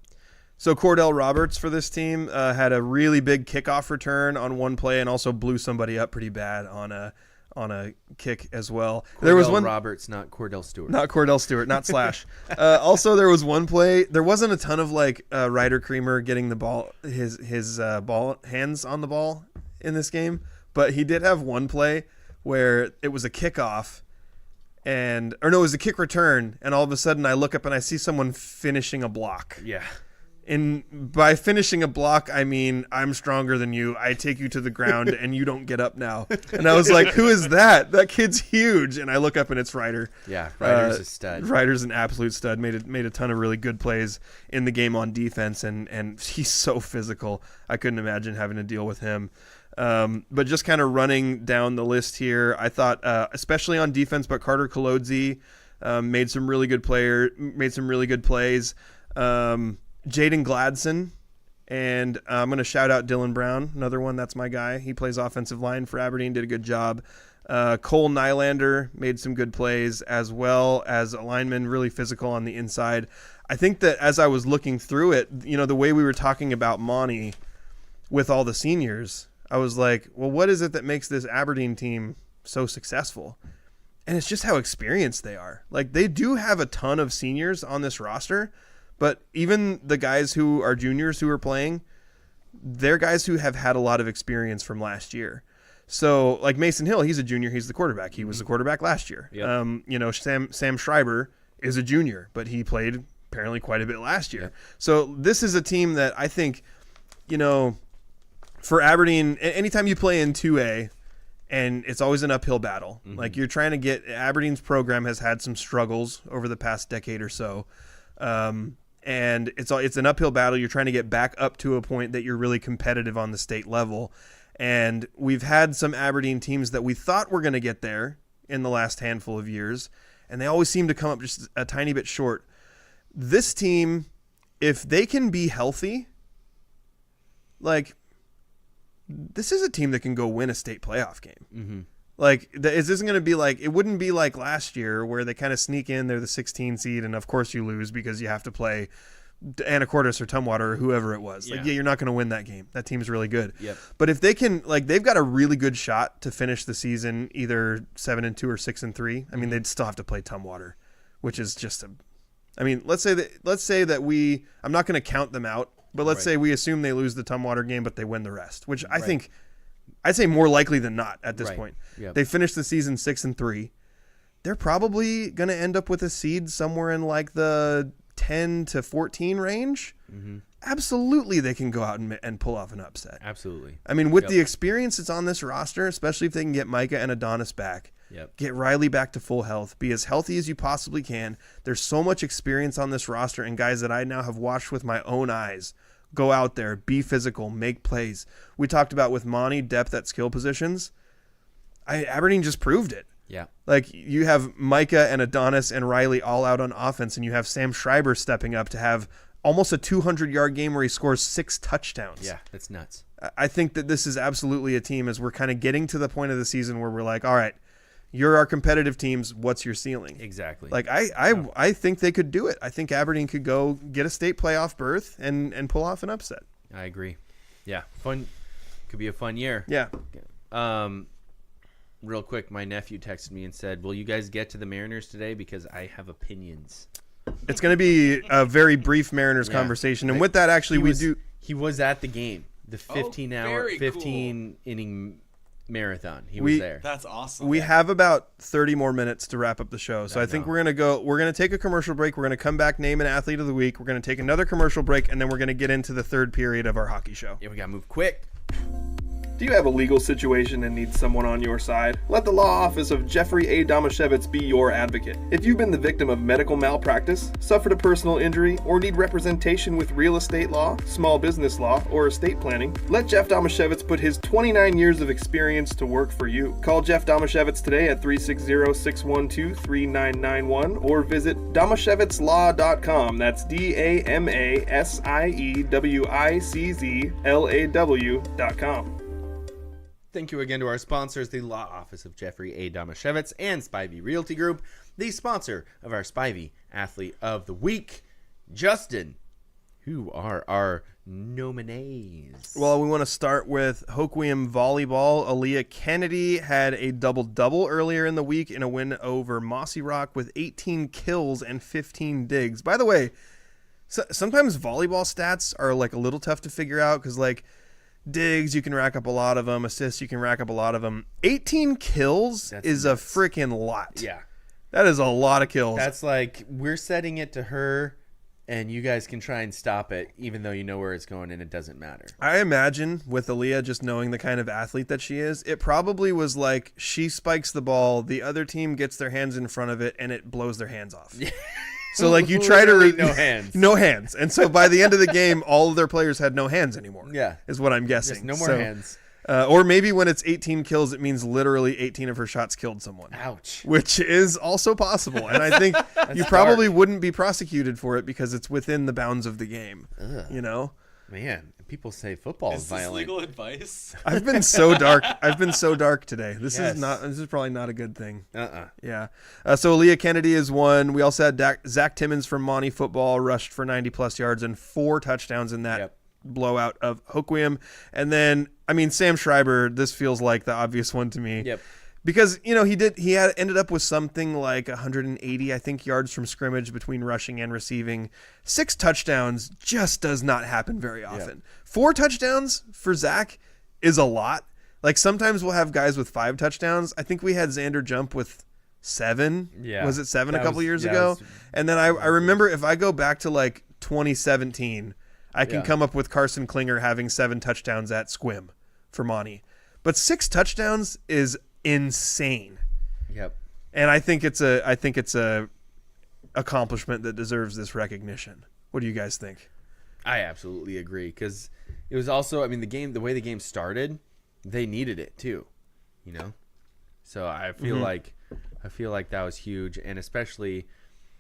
So Cordell Roberts for this team had a really big kickoff return on one play and also blew somebody up pretty bad on a kick as well. There was one Roberts, not Cordell Stewart. Not Cordell Stewart, not Slash. Also, there was one play. There wasn't a ton of Ryder Creamer getting the ball, his ball hands on the ball in this game, but he did have one play where it was a kickoff, it was a kick return, and all of a sudden I look up and I see someone finishing a block. Yeah. by finishing a block, I mean, I'm stronger than you. I take you to the ground and you don't get up now. And I was like, who is that? That kid's huge. And I look up and it's Ryder. Yeah, Ryder's a stud. Ryder's an absolute stud. Made a ton of really good plays in the game on defense, and he's so physical. I couldn't imagine having to deal with him. But just kind of running down the list here, I thought, especially on defense, but Carter Kolodzi made some really good plays. Jaden Gladson, and I'm going to shout out Dylan Brown, another one. That's my guy. He plays offensive line for Aberdeen, did a good job. Cole Nylander made some good plays, as well as a lineman, really physical on the inside. I think that as I was looking through it, the way we were talking about Monte with all the seniors, I was like, well, what is it that makes this Aberdeen team so successful? And it's just how experienced they are. Like, they do have a ton of seniors on this roster, but even the guys who are juniors who are playing, they're guys who have had a lot of experience from last year. So, like Mason Hill, he's a junior. He's the quarterback. He was the quarterback last year. Yep. Sam Schreiber is a junior, but he played apparently quite a bit last year. Yep. So this is a team that I think, for Aberdeen, anytime you play in 2A, and it's always an uphill battle. Mm-hmm. Like, you're trying to get – Aberdeen's program has had some struggles over the past decade or so. And it's an uphill battle. You're trying to get back up to a point that you're really competitive on the state level. And we've had some Aberdeen teams that we thought were going to get there in the last handful of years, and they always seem to come up just a tiny bit short. This team, if they can be healthy, like, this is a team that can go win a state playoff game. Mm-hmm. Like, is this going to be like, it wouldn't be like last year where they kind of sneak in, they're the 16 seed, and of course you lose because you have to play Anacortes or Tumwater or whoever it was. Like, you're not going to win that game. That team's really good. Yep. But if they can, like, they've got a really good shot to finish the season either 7-2 or 6-3. I mean, they'd still have to play Tumwater, which is just let's say that I'm not going to count them out, but let's say we assume they lose the Tumwater game, but they win the rest, which I think I'd say more likely than not at this point. Yep. They finished the season 6-3. They're probably going to end up with a seed somewhere in like the 10 to 14 range. Mm-hmm. Absolutely, they can go out and pull off an upset. Absolutely. I mean, with the experience that's on this roster, especially if they can get Micah and Adonis back, get Riley back to full health, be as healthy as you possibly can. There's so much experience on this roster, and guys that I now have watched with my own eyes go out there, be physical, make plays. We talked about with Monte, depth at skill positions. Aberdeen just proved it. Yeah. Like, you have Micah and Adonis and Riley all out on offense, and you have Sam Schreiber stepping up to have almost a 200-yard game where he scores 6 touchdowns. Yeah, that's nuts. I think that this is absolutely a team as we're kind of getting to the point of the season where we're like, all right, you're our competitive teams. What's your ceiling? Exactly. Like, I think they could do it. I think Aberdeen could go get a state playoff berth and pull off an upset. I agree. Yeah, fun. Could be a fun year. Yeah. Real quick, my nephew texted me and said, will you guys get to the Mariners today? Because I have opinions. It's going to be a very brief Mariners conversation. And with that, actually, he was at the game, the 15-inning marathon. He was there. That's awesome. We have about 30 more minutes to wrap up the show. So I think we're going to take a commercial break. We're going to come back, name an athlete of the week. We're going to take another commercial break, and then we're going to get into the third period of our hockey show. Yeah, we got to move quick. Do you have a legal situation and need someone on your side? Let the law office of Jeffrey A. Damashevitz be your advocate. If you've been the victim of medical malpractice, suffered a personal injury, or need representation with real estate law, small business law, or estate planning, let Jeff Damashevitz put his 29 years of experience to work for you. Call Jeff Damashevitz today at 360-612-3991 or visit damashevitzlaw.com. That's DAMASIEWICZLAW.com. Thank you again to our sponsors, the Law Office of Jeffrey A. Damashevitz and Spivey Realty Group, the sponsor of our Spivey Athlete of the Week. Justin, who are our nominees? Well, we want to start with Hoquiam Volleyball. Aaliyah Kennedy had a double-double earlier in the week in a win over Mossy Rock with 18 kills and 15 digs. By the way, sometimes volleyball stats are like a little tough to figure out because, like, digs, you can rack up a lot of them. Assists, you can rack up a lot of them. 18 kills is a freaking lot. Yeah. That is a lot of kills. That's like, we're setting it to her and you guys can try and stop it, even though you know where it's going and it doesn't matter. I imagine with Aaliyah, just knowing the kind of athlete that she is, it probably was like she spikes the ball, the other team gets their hands in front of it, and it blows their hands off. So like you try to no hands. no hands, and so by the end of the game, all of their players had no hands anymore. Yeah, is what I'm guessing. just no more hands. Or maybe when it's 18 kills, it means literally 18 of her shots killed someone. Ouch. Which is also possible. And I think you probably wouldn't be prosecuted for it because it's within the bounds of the game. Ugh. You know? Man, people say football is violent. Is this legal advice? I've been so dark. I've been so dark today. This Yes. This is probably not a good thing. Uh-uh. Yeah. So Aaliyah Kennedy is one. We also had Zach Timmons from Monte football rushed for 90-plus yards and 4 touchdowns in that blowout of Hoquiam. And then, I mean, Sam Schreiber, this feels like the obvious one to me. Yep. Because, you know, he ended up with something like 180, I think, yards from scrimmage between rushing and receiving. 6 touchdowns just does not happen very often. 4 touchdowns for Zach is a lot. Like, sometimes we'll have guys with 5 touchdowns. I think we had Xander Jump with 7. Yeah. Was it 7 That a couple was- years yeah, ago? it was- And then I remember if I go back to, like, 2017, I can come up with Carson Klinger having 7 touchdowns at Squim for Monty. But 6 touchdowns is insane. Yep. And I think it's a accomplishment that deserves this recognition. What do you guys think? I absolutely agree, because it was also, I mean, the way the game started, they needed it too, you know. So I feel like that was huge, and especially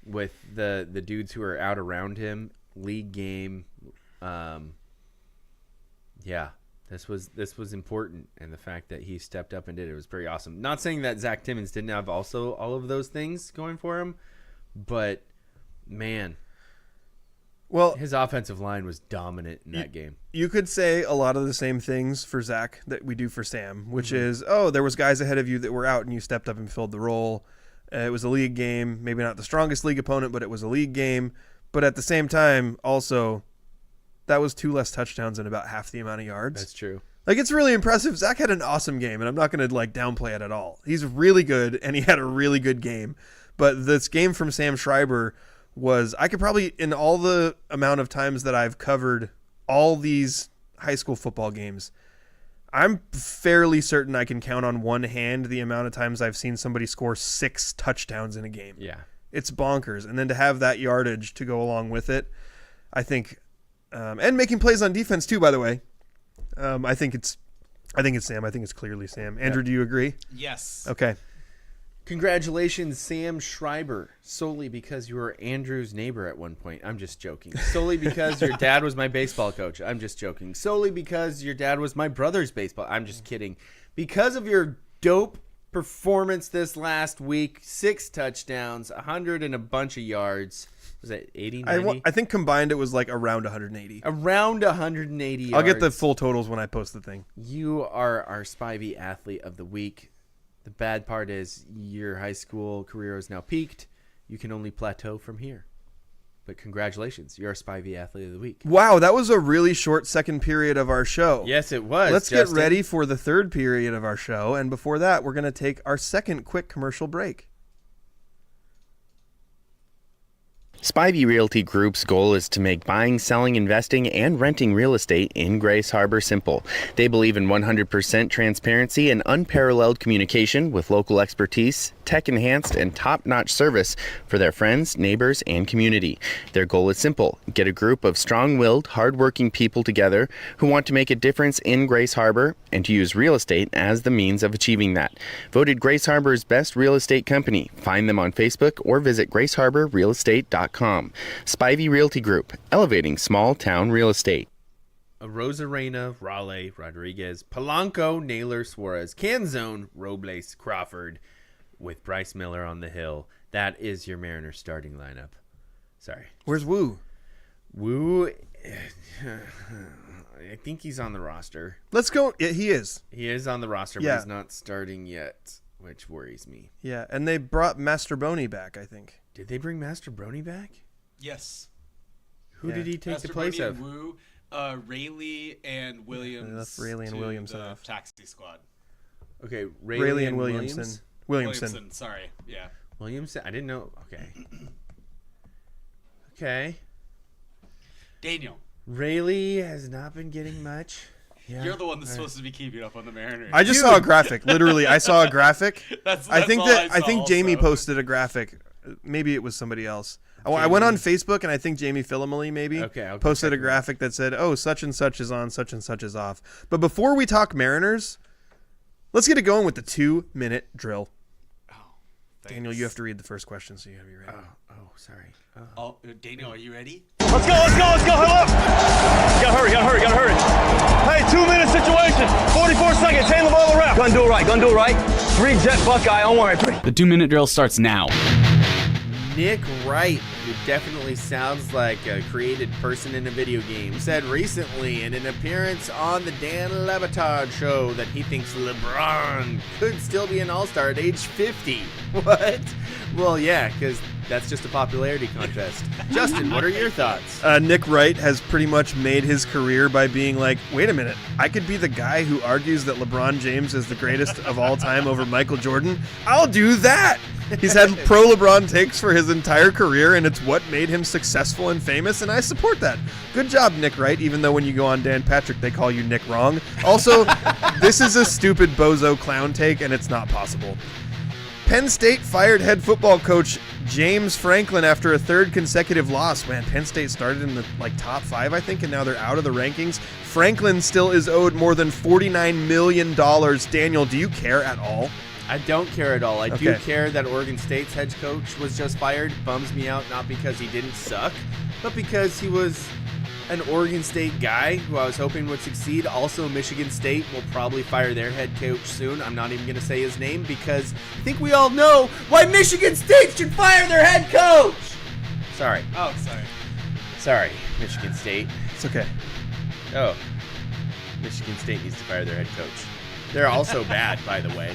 with the dudes who are out around him, league game. This was important, and the fact that he stepped up and did it was pretty awesome. Not saying that Zach Timmons didn't have also all of those things going for him, but man, Well, his offensive line was dominant in that game. you could say a lot of the same things for Zach that we do for Sam, which is, there was guys ahead of you that were out and you stepped up and filled the role. It was a league game, maybe not the strongest league opponent, but it was a league game. But at the same time, also, that was 2 less touchdowns and about half the amount of yards. That's true. Like, it's really impressive. Zach had an awesome game, and I'm not going to, like, downplay it at all. He's really good, and he had a really good game. But this game from Sam Schreiber was, I could probably, in all the amount of times that I've covered all these high school football games, I'm fairly certain I can count on one hand the amount of times I've seen somebody score 6 touchdowns in a game. Yeah. It's bonkers. And then to have that yardage to go along with it, I think, and making plays on defense too, by the way. I think it's Sam. I think it's clearly Sam. Andrew, do you agree? Yes. Okay. Congratulations, Sam Schreiber, solely because you were Andrew's neighbor at one point. I'm just joking. Solely because your dad was my baseball coach. I'm just joking. Solely because your dad was my brother's baseball. I'm just kidding. Because of your dope performance this last week, 6 touchdowns, 100 and a bunch of yards. Was that 80, 90? I think combined it was like around 180. Around 180 yards. I'll get the full totals when I post the thing. You are our Spivey Athlete of the Week. The bad part is your high school career is now peaked. You can only plateau from here. But congratulations, you're our Spivey Athlete of the Week. Wow, that was a really short second period of our show. Yes, it was. Let's Justin. get ready for the third period of our show. And before that, we're going to take our second quick commercial break. Spivey Realty Group's goal is to make buying, selling, investing, and renting real estate in Grace Harbor simple. They believe in 100% transparency and unparalleled communication with local expertise, tech-enhanced, and top-notch service for their friends, neighbors, and community. Their goal is simple: get a group of strong-willed, hard-working people together who want to make a difference in Grace Harbor and to use real estate as the means of achieving that. Voted Grace Harbor's best real estate company. Find them on Facebook or visit graceharborrealestate.com. Spivey Realty Group, elevating small-town real estate. Rosarena, Raleigh, Rodriguez, Polanco, Naylor, Suarez, Canzone, Robles, Crawford, with Bryce Miller on the hill. That is your Mariners starting lineup. Sorry. Where's Woo? Woo, I think he's on the roster. Let's go. Yeah, he is. He is on the roster, Yeah. but he's not starting yet, which worries me. Yeah, and they brought Masterboni back, I think. Did they bring Master Brony back? Yes. Who Yeah. did he take Master the place Brody of? and Wu, Rayleigh and Williams. They left Rayleigh and to Williamson the off. Taxi squad. Okay, Rayleigh and Williamson. Williamson. Sorry. Yeah. Williamson. I didn't know. Okay. Okay. Daniel, Rayleigh has not been getting much. Yeah. you're the one that's supposed to be keeping up on the Mariners. I just saw a graphic. Literally, I saw a graphic. That's I think all that I I think saw Jamie also. posted a graphic. Maybe it was somebody else. I went on Facebook and I think Jamie Philomely maybe Okay, I'll go posted a check it out. graphic that said, "Oh, such and such is on, such and such is off." But before we talk Mariners, let's get it going with the 2-minute drill. Daniel, you have to read the first question, so you gotta be ready. Oh, sorry. Oh, Daniel, are you ready? Let's go, hurry up! Gotta hurry. Hey, 2-minute situation, 44 seconds, hand the ball to ref. Gonna do it right. 3 jet Buckeye on 1, 3. The 2-minute drill starts now. Nick Wright, who definitely sounds like a created person in a video game, said recently in an appearance on the Dan Le Batard show that he thinks LeBron could still be an all-star at age 50. What? Well, yeah, because that's just a popularity contest. Justin, what are your thoughts? Nick Wright has pretty much made his career by being like, wait a minute, I could be the guy who argues that LeBron James is the greatest of all time over Michael Jordan. I'll do that. He's had pro LeBron takes for his entire career, and it's what made him successful and famous, and I support that. Good job, Nick Wright, even though when you go on Dan Patrick, they call you Nick Wrong. Also, this is a stupid bozo clown take, and it's not possible. Penn State fired head football coach James Franklin after a 3rd consecutive loss. Man, Penn State started in the top 5, I think, and now they're out of the rankings. Franklin still is owed more than $49 million. Daniel, do you care at all? I don't care at all. I do Okay. care that Oregon State's head coach was just fired. Bums me out, not because he didn't suck, but because he was an Oregon State guy who I was hoping would succeed. Also, Michigan State will probably fire their head coach soon. I'm not even going to say his name because I think we all know why Michigan State should fire their head coach. Sorry. Oh, sorry. Sorry, Michigan State. It's okay. Oh, Michigan State needs to fire their head coach. They're also bad, by the way.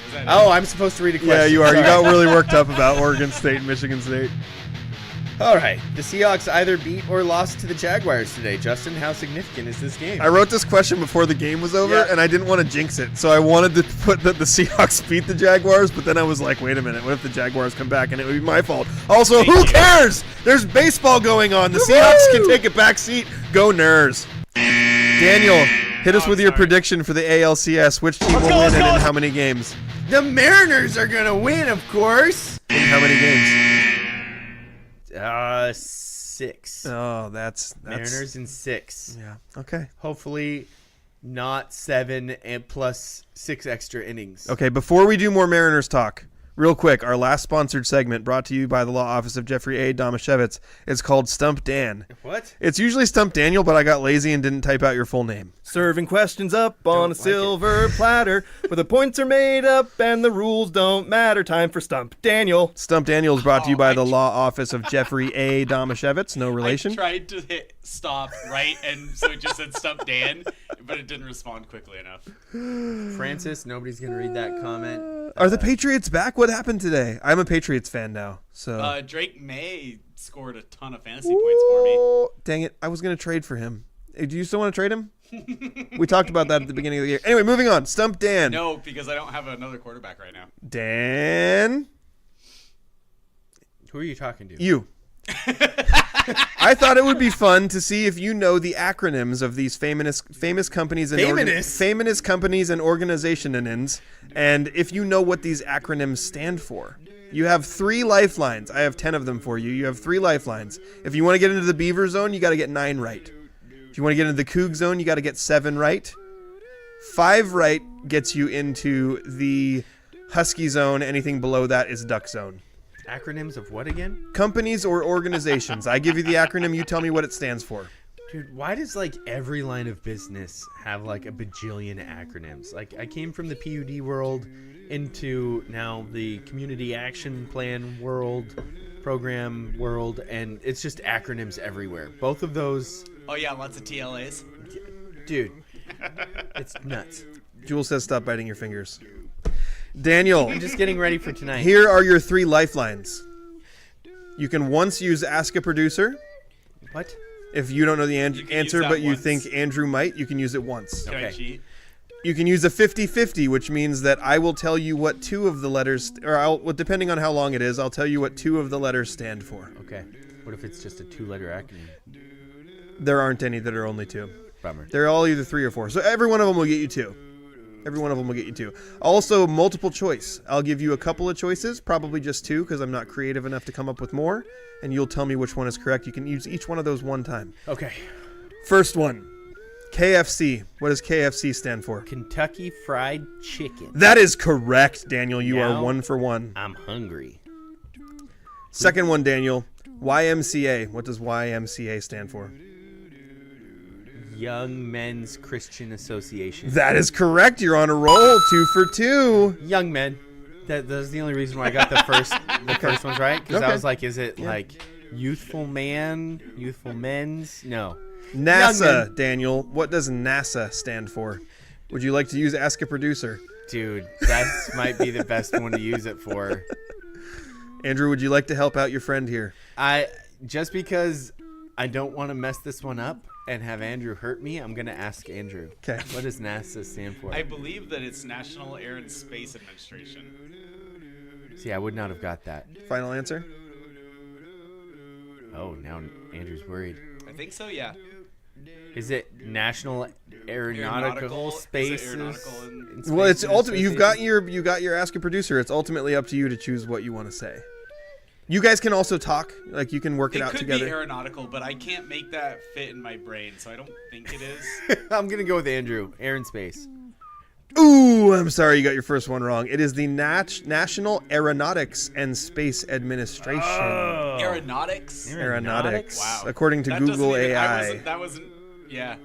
Is that Oh, I'm supposed to read a question. Yeah, you are. You Sorry. got really worked up about Oregon State and Michigan State. All right. The Seahawks either beat or lost to the Jaguars today. Justin, how significant is this game? I wrote this question before the game was over, Yeah. and I didn't want to jinx it. So I wanted to put that the Seahawks beat the Jaguars, but then I was like, wait a minute, what if the Jaguars come back and it would be my fault? Also, who cares? There's baseball going on. The Seahawks can take a back seat. Go Ners. Daniel, hit us with your prediction for the ALCS. Which team will win and in how many games? The Mariners are going to win, of course. In how many games? 6. Oh, that's Mariners in 6. Yeah. Okay. Hopefully not 7 and plus 6 extra innings. Okay, before we do more Mariners talk, real quick, our last sponsored segment brought to you by the law office of Jeffrey A. Domashevitz is called Stump Dan. What? It's usually Stump Daniel, but I got lazy and didn't type out your full name. Serving questions up on a silver platter where the points are made up and the rules don't matter. Time for Stump Daniel. Stump Daniel is brought to you by the law office of Jeffrey A. Domashevitz, no I relation. tried to hit stop right, and so it just said Stump Dan, but it didn't respond quickly enough. Francis, nobody's going to read that comment. Are the Patriots back? What happened today? I'm a Patriots fan now, so. Drake May scored a ton of fantasy points for me. Oh, dang it. I was going to trade for him. Do you still want to trade him? We talked about that at the beginning of the year. Anyway, moving on. Stump Dan. No, because I don't have another quarterback right now. Dan. Who are you talking to? You. I thought it would be fun to see if you know the acronyms of these famous companies and famous companies and organizations, and if you know what these acronyms stand for. You have 3 lifelines. I have 10 of them for you. You have 3 lifelines. If you want to get into the Beaver zone, you got to get 9 right. If you want to get into the Coug zone, you got to get 7 right. 5 right gets you into the Husky zone. Anything below that is Duck zone. Acronyms of what again? Companies or organizations. I give you the acronym, you tell me what it stands for. Dude, why does every line of business have a bajillion acronyms? I came from the PUD world into now the community action plan world, program world, and it's just acronyms everywhere. Both of those, Oh yeah, lots of TLAs. dude, it's nuts. Jules says stop biting your fingers. Daniel, I'm just getting ready for tonight. here are your 3 lifelines. You can once use Ask a Producer. What? If you don't know the can use answer, that but you once. think Andrew might, you can use it once. Can I Okay. cheat? You can use a 50-50, which means that I will tell you what 2 of the letters, or depending on how long it is, I'll tell you what 2 of the letters stand for. Okay. What if it's just a 2-letter acronym? There aren't any that are only 2. Bummer. They're all either 3 or 4. So every one of them will get you 2. Every one of them will get you 2. Also, multiple choice. I'll give you a couple of choices, probably just 2 because I'm not creative enough to come up with more, and you'll tell me which one is correct. You can use each one of those one time. Okay. First one, KFC. What does KFC stand for? Kentucky Fried Chicken. That is correct, Daniel. You are Now 1 for 1. I'm hungry. Second one, Daniel. YMCA. What does YMCA stand for? Young Men's Christian Association. That is correct. You're on a roll. 2 for 2. Young men. That's the only reason why I got the first ones right. Because Okay. I was like, is it like youthful man, youthful men's? No. Young NASA, men. Daniel. What does NASA stand for? Would you like to use Ask a Producer? Dude, that might be the best one to use it for. Andrew, would you like to help out your friend here? Just because I don't want to mess this one up and have Andrew hurt me, I'm going to ask Andrew. Okay. What does NASA stand for? I believe that it's National Air and Space Administration. See, I would not have got that. Final answer? Oh, now Andrew's worried. I think so, yeah. Is it National Aeronautical Space? Aeronautical and Well, it's ultimately you got your Ask a Producer. It's ultimately up to you to choose what you want to say. You guys can also talk. Like you can work it out could together. be aeronautical, but I can't make that fit in my brain, so I don't think it is. I'm going to go with Andrew. Air and Space. Ooh, I'm sorry, you got your first one wrong. It is the National Aeronautics and Space Administration. Aeronautics? Aeronautics. Wow. According to That doesn't Google even- AI. that wasn't. Yeah.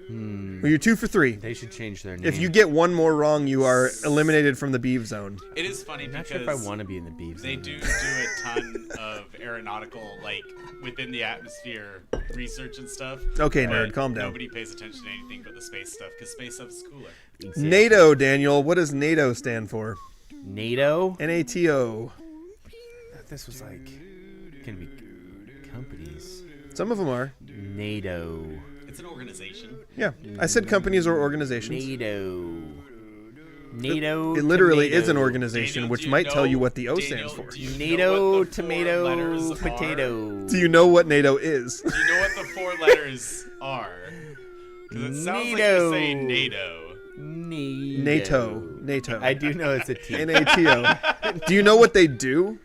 Well, you're 2 for 3. They should change their name. If you get one more wrong, you are eliminated from the Beeve Zone. It is funny I'm because not sure if I want to be in the Beeves. they do a ton of aeronautical, like, within the atmosphere research and stuff. Okay, but nerd, calm down. Nobody pays attention to anything but the space stuff, because space stuff is cooler. NATO, Daniel. What does NATO stand for? NATO? NATO. This was like going to be companies. Some of them are. NATO. It's an organization. Yeah, I said companies or organizations. NATO. It literally tomato. is an organization, Daniel, which do you might tell know- you what the O Daniel, stands for. do you know NATO, what the 4 tomato, letters are? potato. Do you know what NATO is? Do you know what the 4 letters are? Because it sounds like you're saying NATO. NATO. I do know it's a T. NATO. Do you know what they do?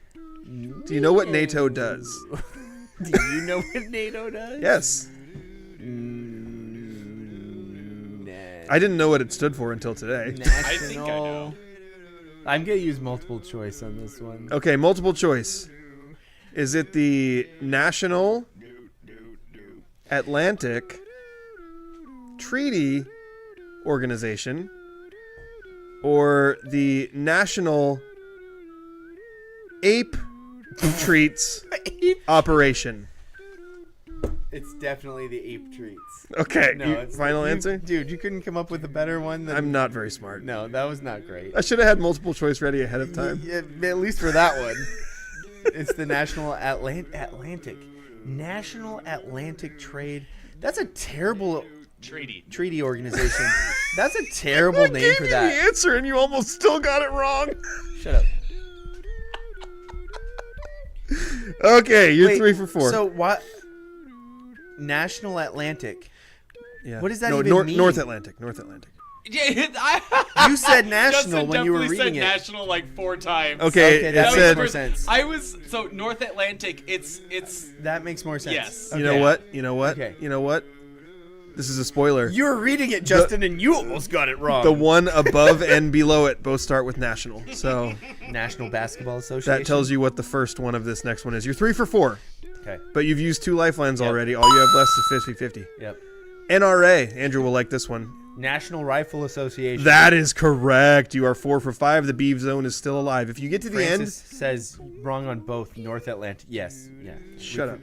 Do you know what NATO does? Do you know what NATO does? Yes. Nah. I didn't know what it stood for until today. I think I know. I'm going to use multiple choice on this one. Okay, multiple choice. Is it the National Atlantic Treaty Organization or the National Ape Treats Operation? It's definitely the ape treats. Okay, It's final answer? Dude, you couldn't come up with a better one than... I'm not very smart. No, that was not great. I should have had multiple choice ready ahead of time. Yeah, at least for that one. It's the National Atlantic. National Atlantic Trade. That's a terrible treaty organization. That's a terrible name gave for you that. the answer and you almost still got it wrong. Shut up. Okay, you're Wait, 3 for 4. So what? National Atlantic. Yeah. What does that no, even mean? North Atlantic. North Atlantic. You said national Justin when you were definitely reading said it. national like 4 times. Okay, Okay, it that makes said. more sense. I was so North Atlantic. It's That makes more sense. Yes. You know what? You know what? Okay. You know what? This is a spoiler. You were reading it, Justin, and you almost got it wrong. The one above and below it both start with national. So National Basketball Association. that tells you what the first one of this next one is. You're 3 for 4, Okay. but you've used 2 lifelines Yep. already. All you have left is 50-50. Yep. NRA. Andrew will like this one. National Rifle Association. That is correct. You are 4 for 5. The Beeve Zone is still alive. If you get to the Francis says wrong on both North Atlantic. Yes. Yeah. end, shut up.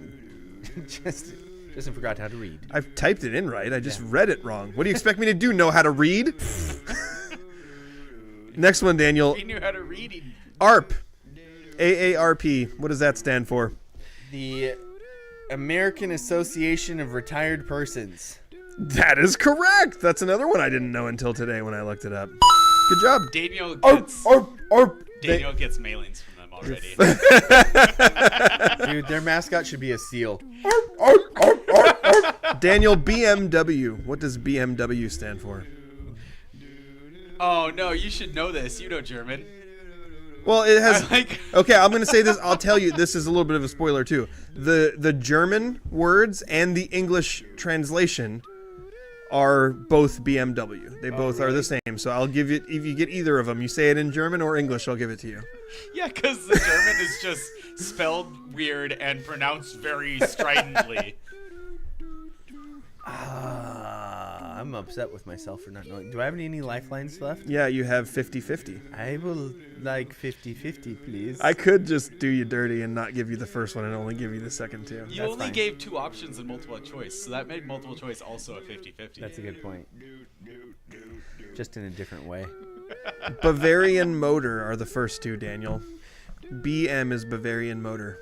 Justin forgot how to read. I've typed it in right. I just read it wrong. What do you expect me to do? Know how to read? Next one, Daniel. he knew how to read. AARP. AARP. What does that stand for? The American Association of Retired Persons. That is correct. That's another one I didn't know until today when I looked it up. Good job. Daniel Arp, gets arp, arp. Daniel gets mailings from them already. Dude, their mascot should be a seal. Daniel, BMW. What does BMW stand for? Oh no, you should know this. You know German. Well, it has. Okay, I'm going to say this. I'll tell you. This is a little bit of a spoiler too. The German words and the English translation are both BMW. They both are the same. So I'll give you, if you get either of them, you say it in German or English, I'll give it to you. Yeah, because the German is just spelled weird and pronounced very stridently. I'm upset with myself for not knowing. Do I have any lifelines left? Yeah, you have 50-50. I will like 50-50, please. I could just do you dirty and not give you the first one and only give you the second two. You only gave 2 options in multiple choice, so that made multiple choice also a 50-50. That's a good point. Just in a different way. Bavarian Motor are the first 2, Daniel. BM is Bavarian Motor.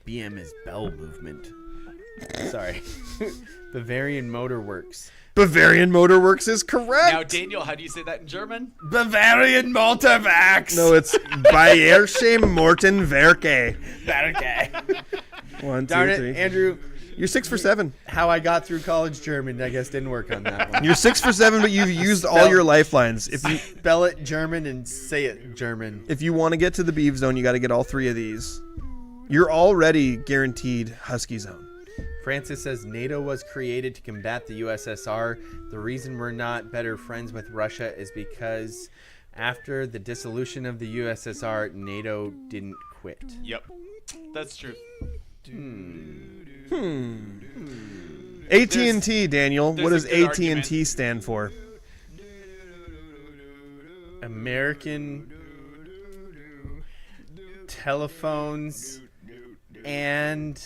BM is bowel movement. Sorry. Bavarian Motor Works. Bavarian Motor Works is correct. Now, Daniel, how do you say that in German? Bavarian Motorwerks. No, it's Bayerische Mortenwerke. Werke. 1, 2, Darn it, 3. Andrew. You're 6 for 7. How I got through college German, I guess, didn't work on that one. You're 6 for 7, but you've used all your lifelines. If you Spell it German and say it German. if you want to get to the Beeve Zone, you got to get all 3 of these. You're already guaranteed Husky Zone. Francis says NATO was created to combat the USSR. The reason we're not better friends with Russia is because after the dissolution of the USSR, NATO didn't quit. Yep, that's true. AT&T, Daniel. What there's does a good AT&T argument. stand for? American telephones and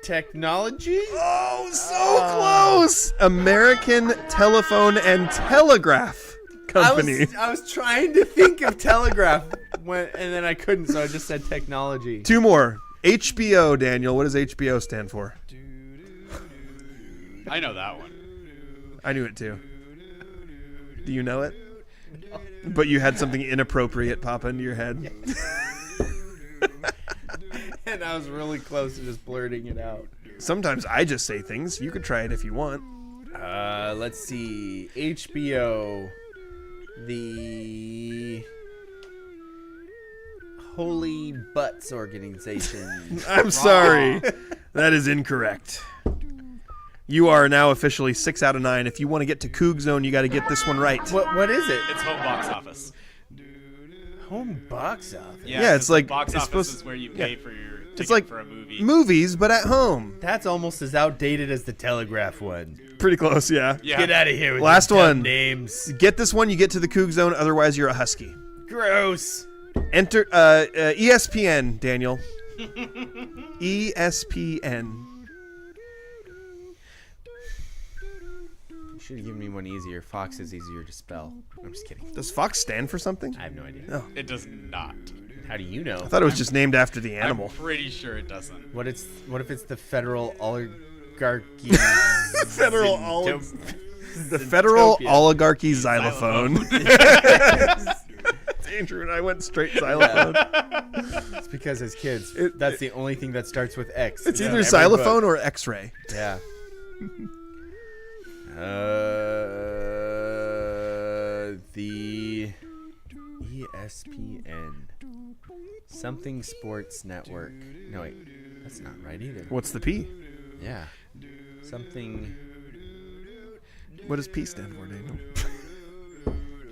technology? Oh, so close! American Telephone and Telegraph Company. I was trying to think of telegraph, and then I couldn't, so I just said technology. 2 more. HBO, Daniel. What does HBO stand for? I know that one. I knew it too. Do you know it? But you had something inappropriate pop into your head. And I was really close to just blurting it out. Sometimes I just say things. You could try it if you want. Let's see. HBO. The Holy Butts Organization. I'm sorry. That is incorrect. You are now officially 6 out of 9. If you want to get to Coug Zone, you got to get this one right. What is it? It's home box office. Home box office. Yeah, it's like- box it's office supposed- is where you pay for your ticket It's like for a movie. movies, but at home. That's almost as outdated as the Telegraph one. Pretty close, yeah. Yeah. Get out of here with Last your dumb one. names. Get this one, you get to the Coug Zone. Otherwise, you're a Husky. Gross. Enter ESPN, Daniel. ESPN. You should have given me one easier. Fox is easier to spell. I'm just kidding. Does Fox stand for something? I have no idea. Oh. It does not. How do you know? I thought it was just named after the animal. I'm pretty sure it doesn't. What if it's the federal oligarchy? Federal Zintop- The Federal Zootopia. Oligarchy Xylophone. Andrew and I went straight xylophone. It's because as kids, It- that's the only thing that starts with X. It's in either every xylophone book. or X-ray. Yeah. The ESPN. Something Sports Network. No, wait. That's not right either. What's the P? Yeah. Something. What does P stand for, Daniel?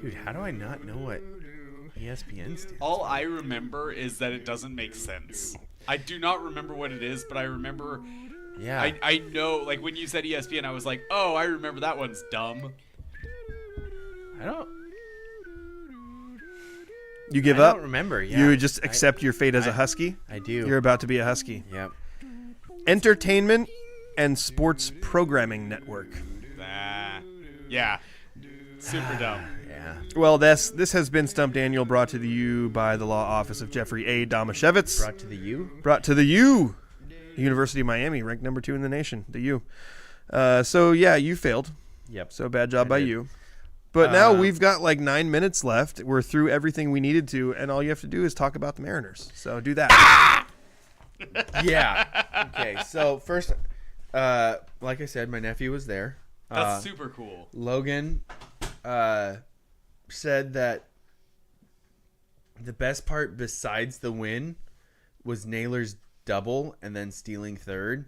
Dude, how do I not know what ESPN stands for? All I remember is that it doesn't make sense. I do not remember what it is, but I remember. Yeah. I know, like when you said ESPN, I was like, oh, I remember that one's dumb. I don't. You give I up? don't remember. Yeah. You just accept your fate as a Husky? I do. You're about to be a Husky. Yep. Entertainment and Sports Programming Network. Yeah. Super dumb. Yeah. Well, this has been Stump Daniel, brought to you by the law office of Jeffrey A. Domashevitz. Brought to the U. Brought to the U. University of Miami, ranked number 2 in the nation. The U. So, yeah, you failed. Yep. So, bad job I by did. you. But now we've got like 9 minutes left. We're through everything we needed to, and all you have to do is talk about the Mariners. So do that. Yeah. Okay. So first, like I said, my nephew was there. That's super cool. Logan said that the best part besides the win was Naylor's double and then stealing third.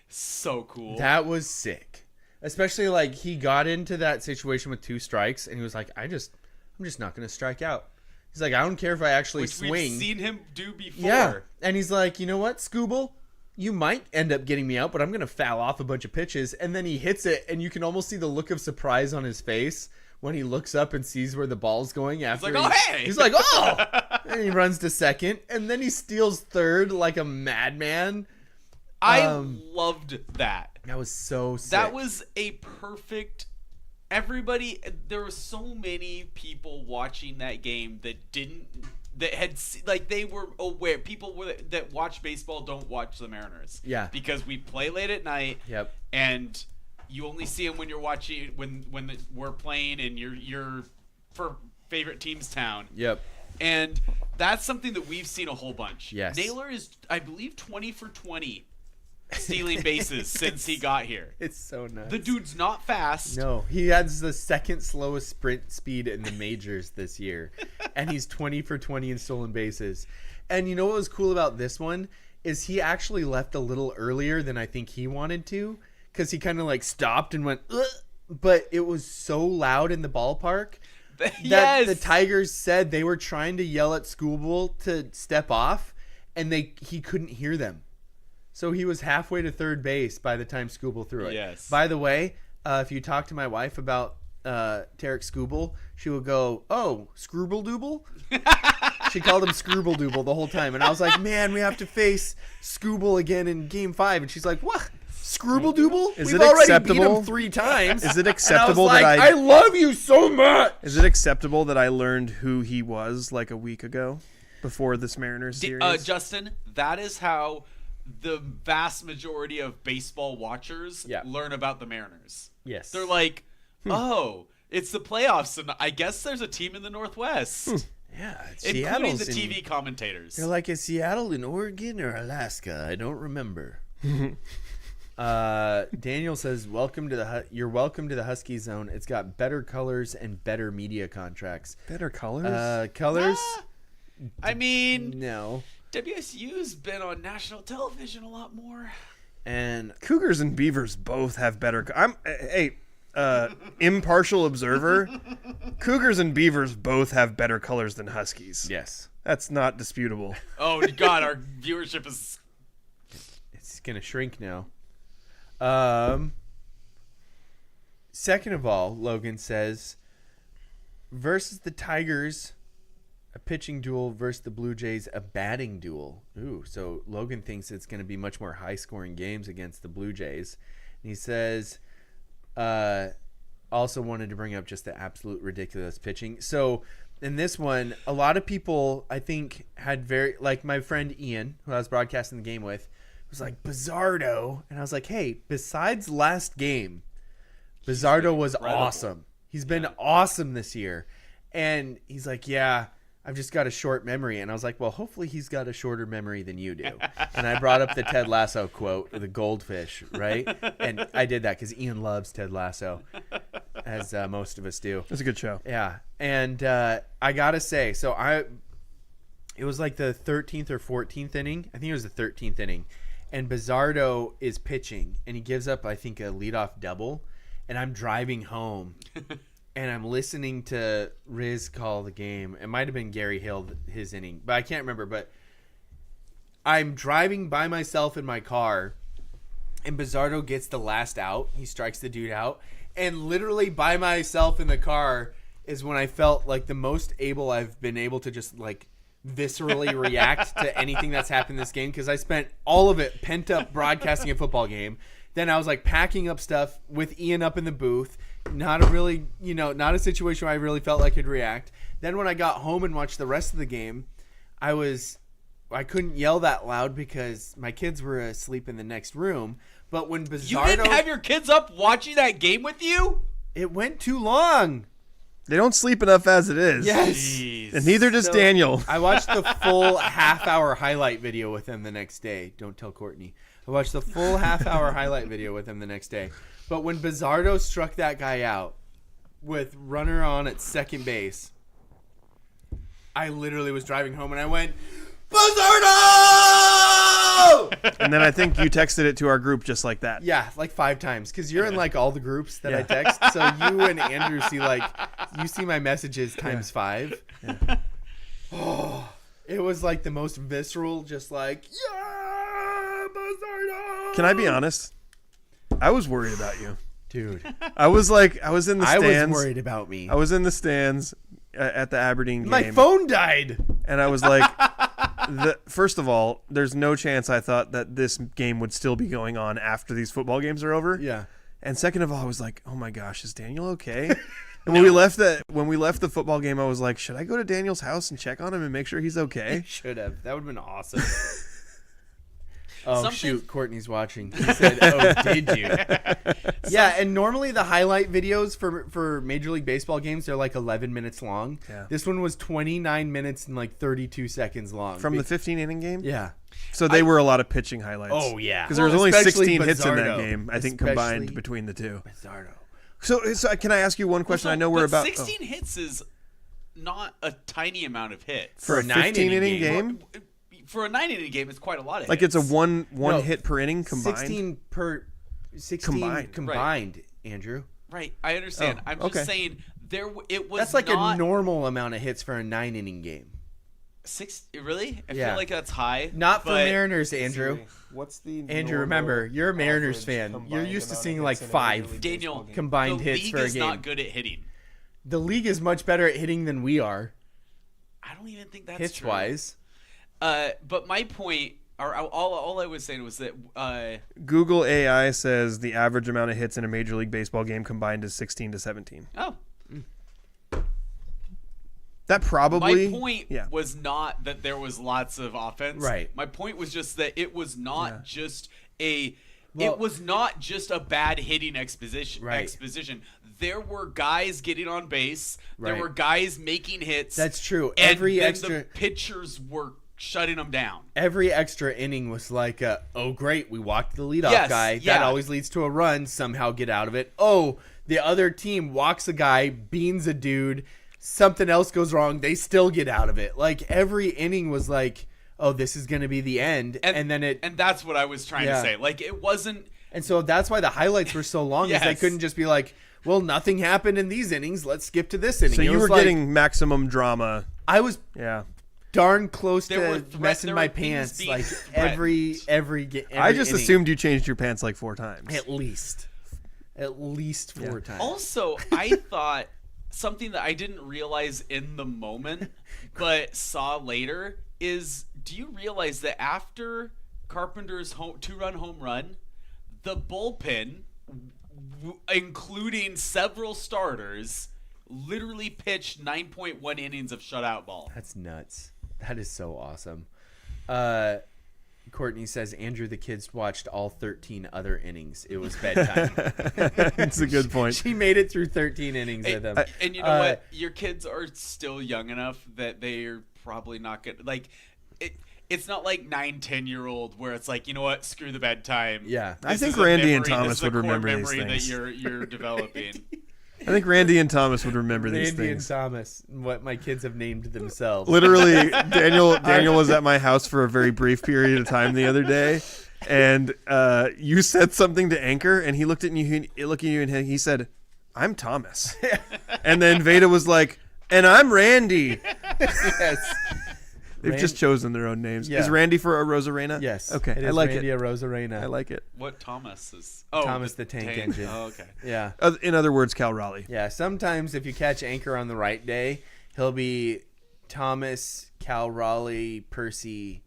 So cool. That was sick. Especially like he got into that situation with 2 strikes and he was like, I'm just not going to strike out. He's like, I don't care if I actually Which swing. We've seen him do before. Yeah. And he's like, you know what, Scooble? You might end up getting me out, but I'm going to foul off a bunch of pitches. And then he hits it, and you can almost see the look of surprise on his face when he looks up and sees where the ball's going. After He's like, oh, hey! He's like, oh! And he runs to second, and then he steals third like a madman. I loved that. That was so sick. That was a perfect... Everybody... There were so many people watching that game that didn't... That had like they were aware that watch baseball don't watch the Mariners. Yeah. Because we play late at night. Yep. And you only see them when you're watching we're playing in your favorite team's town. Yep. And that's something that we've seen a whole bunch. Yes. Naylor is, I believe, 20 for 20 stealing bases since he got here. It's so nuts. The dude's not fast. No, he has the second slowest sprint speed in the majors this year, and he's 20 for 20 in stolen bases. And you know what was cool about this one is he actually left a little earlier than I think he wanted to, because he kind of like stopped and went, ugh, but it was so loud in the ballpark that Yes. the Tigers said they were trying to yell at Scooble to step off, and he couldn't hear them. So he was halfway to third base by the time Scooble threw it. Yes. By the way, if you talk to my wife about Tarek Scooble, she will go, "Oh, Scrooble-Dooble?" She called him Scrooble-Dooble the whole time, and I was like, "Man, we have to face Scooble again in Game 5." And she's like, "What? Scrooble-Dooble? Is We've it already beat acceptable? him 3 times." Is it And acceptable I was that like, I love you so much. Is it acceptable that I learned who he was like a week ago before this Mariners series? Justin, that is how the vast majority of baseball watchers learn about the Mariners. Yes. They're like, oh, it's the playoffs, and I guess there's a team in the Northwest. Yeah, Including the TV commentators. They're like, is Seattle in Oregon or Alaska? I don't remember. Daniel says, you're welcome to the Husky Zone. It's got better colors and better media contracts. Better colors? Colors? I mean, No. WSU's been on national television a lot more. And Cougars and Beavers both have better. Impartial observer. Cougars and Beavers both have better colors than Huskies. yes, That's not disputable. Oh, God, our viewership is... it's going to shrink now. Second of all, Logan says, versus the Tigers, a pitching duel versus the Blue Jays, a batting duel. Ooh, so Logan thinks it's going to be much more high-scoring games against the Blue Jays. And he says, also wanted to bring up just the absolute ridiculous pitching. So in this one, a lot of people, I think, had like my friend Ian, who I was broadcasting the game with, was like, Bizzardo. And I was like, hey, besides last game, Bizzardo was awesome. He's been awesome this year. And he's like, yeah, I've just got a short memory. And I was like, well, hopefully he's got a shorter memory than you do. And I brought up the Ted Lasso quote, the goldfish, right? And I did that because Ian loves Ted Lasso, as most of us do. It's a good show. Yeah. And I got to say, it was like the 13th or 14th inning. I think it was the 13th inning. And Bizzardo is pitching, and he gives up, I think, a leadoff double. And I'm driving home. And I'm listening to Riz call the game. It might have been Gary Hill, his inning, but I can't remember. But I'm driving by myself in my car, and Bizzardo gets the last out. He strikes the dude out. And literally by myself in the car is when I felt like the most able I've been able to just like viscerally react to anything that's happened in this game, because I spent all of it pent up broadcasting a football game. Then I was like packing up stuff with Ian up in the booth. Not a situation where I really felt like I could react. Then when I got home and watched the rest of the game, I couldn't yell that loud because my kids were asleep in the next room. But when Bizzardo... You didn't have your kids up watching that game with you? It went too long. They don't sleep enough as it is. Yes. Jeez. And neither does So, Daniel. I watched the full half-hour highlight video with him the next day. Don't tell Courtney. I watched the full half-hour highlight video with him the next day. But when Bizzardo struck that guy out with runner on at second base, I literally was driving home and I went, Bizzardo! And then I think you texted it to our group just like that. Yeah, like 5 times. Because you're in like all the groups that I text. So you and Andrew see my messages times 5. Yeah. Oh, it was like the most visceral, just like, yeah, Bizzardo! Can I be honest? I was worried about you. Dude, I was in the I stands. was worried about me. I was in the stands at the Aberdeen game. My phone died. And I was like, first of all, there's no chance I thought that this game would still be going on after these football games are over. Yeah. And second of all, I was like, oh my gosh, is Daniel okay? And when we left the football game, I was like, should I go to Daniel's house and check on him and make sure he's okay? Should have. That would have been awesome. Oh, Something- shoot. Courtney's watching. He said, oh, did you? Yeah, and normally the highlight videos for Major League Baseball games, they're like 11 minutes long. Yeah. This one was 29 minutes and like 32 seconds long. From the 15-inning game? Yeah. So they were a lot of pitching highlights. Oh, yeah. Because there was only Especially 16 hits in that Bizzardo. game, I think, Especially combined between the two. Bizzardo. So can I ask you one question? I know we're about 16 hits is not a tiny amount of hits. for a 15-inning game? For a 9-inning game, it's quite a lot of Like hits. it's a one No, hit per inning combined? 16 Combined. combined, Andrew. Right, I understand. Oh, I'm just okay. saying it was That's like not a normal amount of hits for a 9-inning game. Really? I Yeah. feel like that's high. Not for but Mariners, Andrew. What's the Andrew, remember, you're a Mariners fan. You're used to seeing like 5 Daniel, combined the hits league for a is game. not good at hitting. The league is much better at hitting than we are, I don't even think that's hits true. wise. But my point, or all I was saying was that Google AI says the average amount of hits in a Major League Baseball game combined is 16 to 17. oh, That probably my point was not that there was lots of offense. Right. My point was just that it was not just Well- it was not just a bad hitting exposition. Right. There were guys getting on base. There Right. were guys making hits. That's true. And Every then extra the pitchers were shutting them down. every extra inning was like, oh great, we walked the leadoff Yes, guy. That yeah. always leads to a run. Somehow get out of it. Oh, the other team walks a guy, beans a dude. Something else goes wrong. They still get out of it. Like every inning was like, oh, this is going to be the end, and then it. And that's what I was trying to Yeah. say. Like it wasn't. And so that's why the highlights were so long. Is they Yes. couldn't just be like, well, nothing happened in these innings. Let's skip to this inning. So It you was were like- getting maximum drama. I was Yeah. darn close There were to messing there my were things pants being like threatened. every I just inning. assumed you changed your pants like 4 times. At least 4 times. Also, I thought something that I didn't realize in the moment, but saw later is: do you realize that after Carpenter's 2-run home run, the bullpen, including several starters, literally pitched 9.1 innings of shutout ball? That's nuts. That is so awesome. Courtney says Andrew, the kids watched all 13 other innings. It was bedtime. That's a good point. She made it through 13 innings with them. And you know what? Your kids are still young enough that they're probably not gonna like it. It's not like 9-10-year-old where it's like, you know what, screw the bedtime. Yeah. I This think is a Randy and memory- Thomas this is a would core remember these memory things. that you're developing. I think Randy and Thomas would remember these Randy and things. Thomas, what my kids have named themselves. Literally, Daniel was at my house for a very brief period of time the other day, and you said something to Anchor, and he looked at you, and he said, "I'm Thomas," and then Veda was like, "And I'm Randy." Yes. They've just chosen their own names. Yeah. Is Randy for a Rosarena? Yes. Okay, It is I like Randy it. Rosarena. I like it. What Thomas is? Oh, Thomas the Tank Engine. Oh, okay. Yeah. In other words, Cal Raleigh. Yeah. Sometimes if you catch Anchor on the right day, he'll be Thomas, Cal Raleigh, Percy,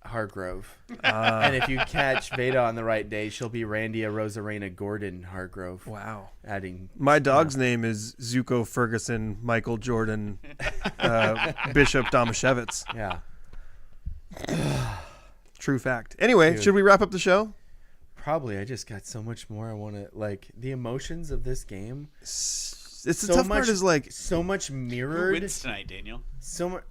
Hargrove. And if you catch Veda on the right day, she'll be Randy Rosarena Gordon Hargrove. Wow. Adding. My dog's name is Zuko Ferguson Michael Jordan Bishop Domashevitz. Yeah. True fact. Anyway, Dude. should we wrap up the show? Probably. I just got so much more I want to, like, the emotions of this game. It's the tough part is like so much Who mirrored. wins tonight, Daniel? So much.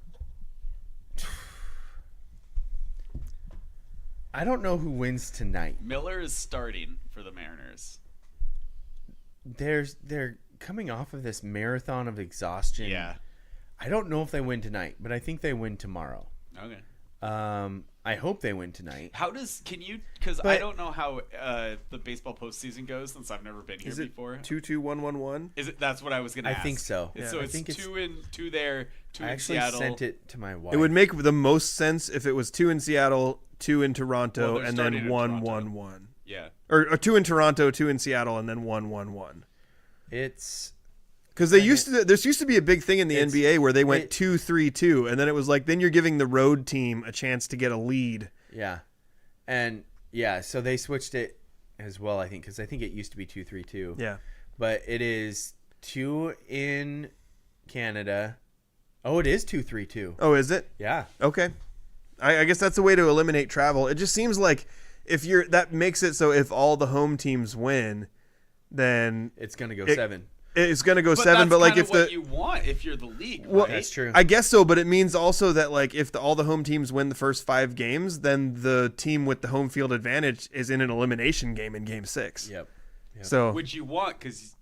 I don't know who wins tonight. Miller is starting for the Mariners. They're coming off of this marathon of exhaustion. Yeah. I don't know if they win tonight, but I think they win tomorrow. Okay. I hope they win tonight. Because I don't know how the baseball postseason goes since I've never been here is it before. 2-2-1-1-1? Is it? That's what I was going to ask. I think so. So I it's think it's 2 there, 2 I in actually Seattle. sent it to my wife. It would make the most sense if it was 2 in Seattle, 2 in Toronto, Well, they're and starting then in 1-1-1. Yeah. Or 2 in Toronto, 2 in Seattle, and then 1-1-1. It's Because there used to be a big thing in the NBA where they went 2-3-2, and then it was like then you're giving the road team a chance to get a lead. yeah, and so they switched it as well. I think because I think it used to be 2-3-2. Yeah. But it is 2 in Canada. Oh, it is 2-3-2. Oh, is it? Yeah. Okay. I guess that's a way to eliminate travel. It just seems like that makes it so if all the home teams win, then It's gonna go 7. it's going to go But 7. that's But like kinda if what you want if you're the league, Well, right? That's true. I guess so, but it means also that like if all the home teams win the first 5 games, then the team with the home field advantage is in an elimination game in Game 6. Yep. So Which you want because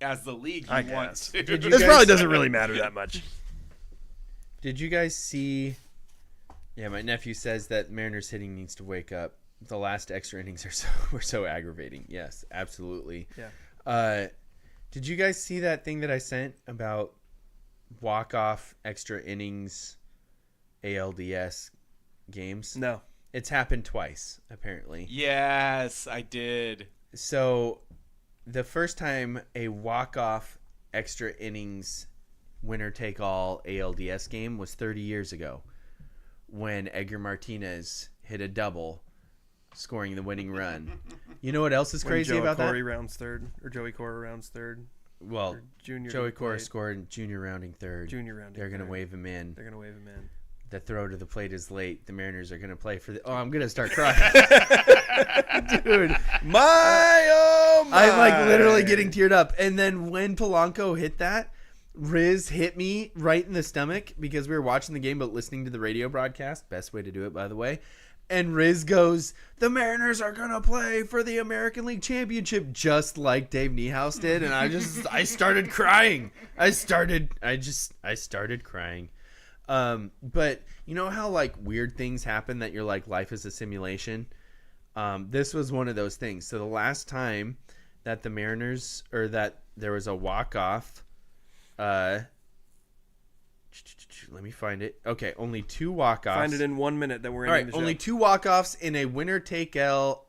as the league, you I want guess. to. Did you this guys- probably doesn't really matter that much. Did you guys see? Yeah, my nephew says that Mariners hitting needs to wake up. The last extra innings were so aggravating. Yes, absolutely. Yeah. Did you guys see that thing that I sent about walk-off extra innings ALDS games? No. It's happened twice, apparently. Yes, I did. So the first time a walk-off extra innings winner-take-all ALDS game was 30 years ago when Edgar Martinez hit a double, scoring the winning run. You know what else is crazy about that? Joey Corey rounds third. Well, Junior Joey played. Cora scored junior rounding third. Junior rounding They're going to third. wave him in. They're going to wave him in. The throw to the plate is late. The Mariners are going to play for the... Oh, I'm going to start crying. Dude. I'm like literally getting teared up. And then when Polanco hit that, Riz hit me right in the stomach because we were watching the game but listening to the radio broadcast. Best way to do it, by the way. And Riz goes, the Mariners are going to play for the American League Championship, just like Dave Niehaus did. And I started crying. I started crying. But you know how like weird things happen that you're like, life is a simulation? This was one of those things. So the last time that the Mariners, or that there was a walk-off, let me find it. Okay, only 2 walk-offs. Find it in 1 minute that we're All in. right, only 2 walk-offs in a winner-take-all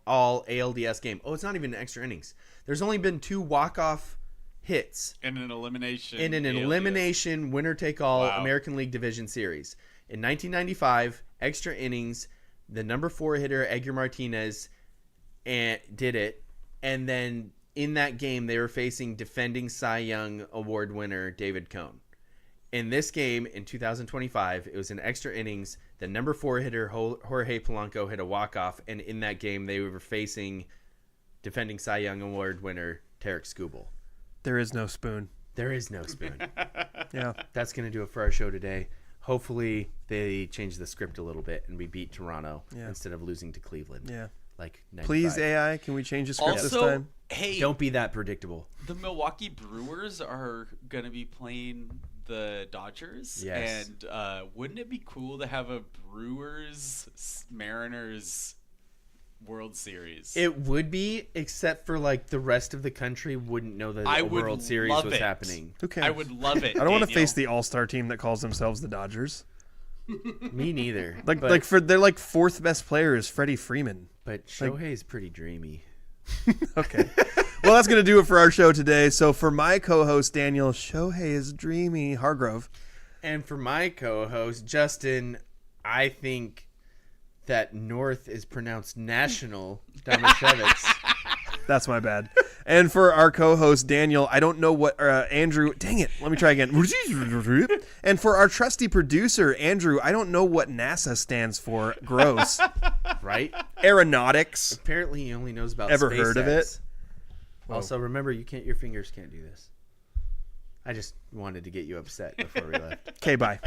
ALDS game. Oh, it's not even extra innings. There's only been 2 walk-off hits In an elimination. in an ALDS. elimination winner-take-all Wow. American League Division Series. In 1995, extra innings, the number 4 hitter, Edgar Martinez, did it. And then in that game, they were facing defending Cy Young Award winner David Cone. In this game, in 2025, it was an extra innings. The number 4 hitter, Jorge Polanco, hit a walk-off. And in that game, they were facing defending Cy Young Award winner Tarek Skubal. There is no spoon. There is no spoon. Yeah. That's going to do it for our show today. Hopefully, they change the script a little bit and we beat Toronto instead of losing to Cleveland. Yeah. Like 95. Please, AI, can we change the script this Also, time? hey, Don't be that predictable. the Milwaukee Brewers are going to be playing the Dodgers. Yes. And wouldn't it be cool to have a Brewers-Mariners World Series? It would be, except for like the rest of the country wouldn't know that I a would World Series love was it. happening. Who cares? I would love it. I don't want to Daniel. face the all-star team that calls themselves the Dodgers. Me neither. They're but, like 4th best player is Freddie Freeman. but Shohei's pretty dreamy. Okay. Well, that's going to do it for our show today. So for my co-host, Daniel, Shohei is dreamy, Hargrove. And for my co-host, Justin, I think that North is pronounced National Domashevitz. That's my bad. And for our co-host, Daniel, I don't know what, Andrew, dang it, let me try again. And for our trusty producer, Andrew, I don't know what NASA stands for. Gross. Right? Aeronautics. Apparently he only knows about Ever heard of SpaceX. it? Also, remember, your fingers can't do this. I just wanted to get you upset before we left. Okay, bye.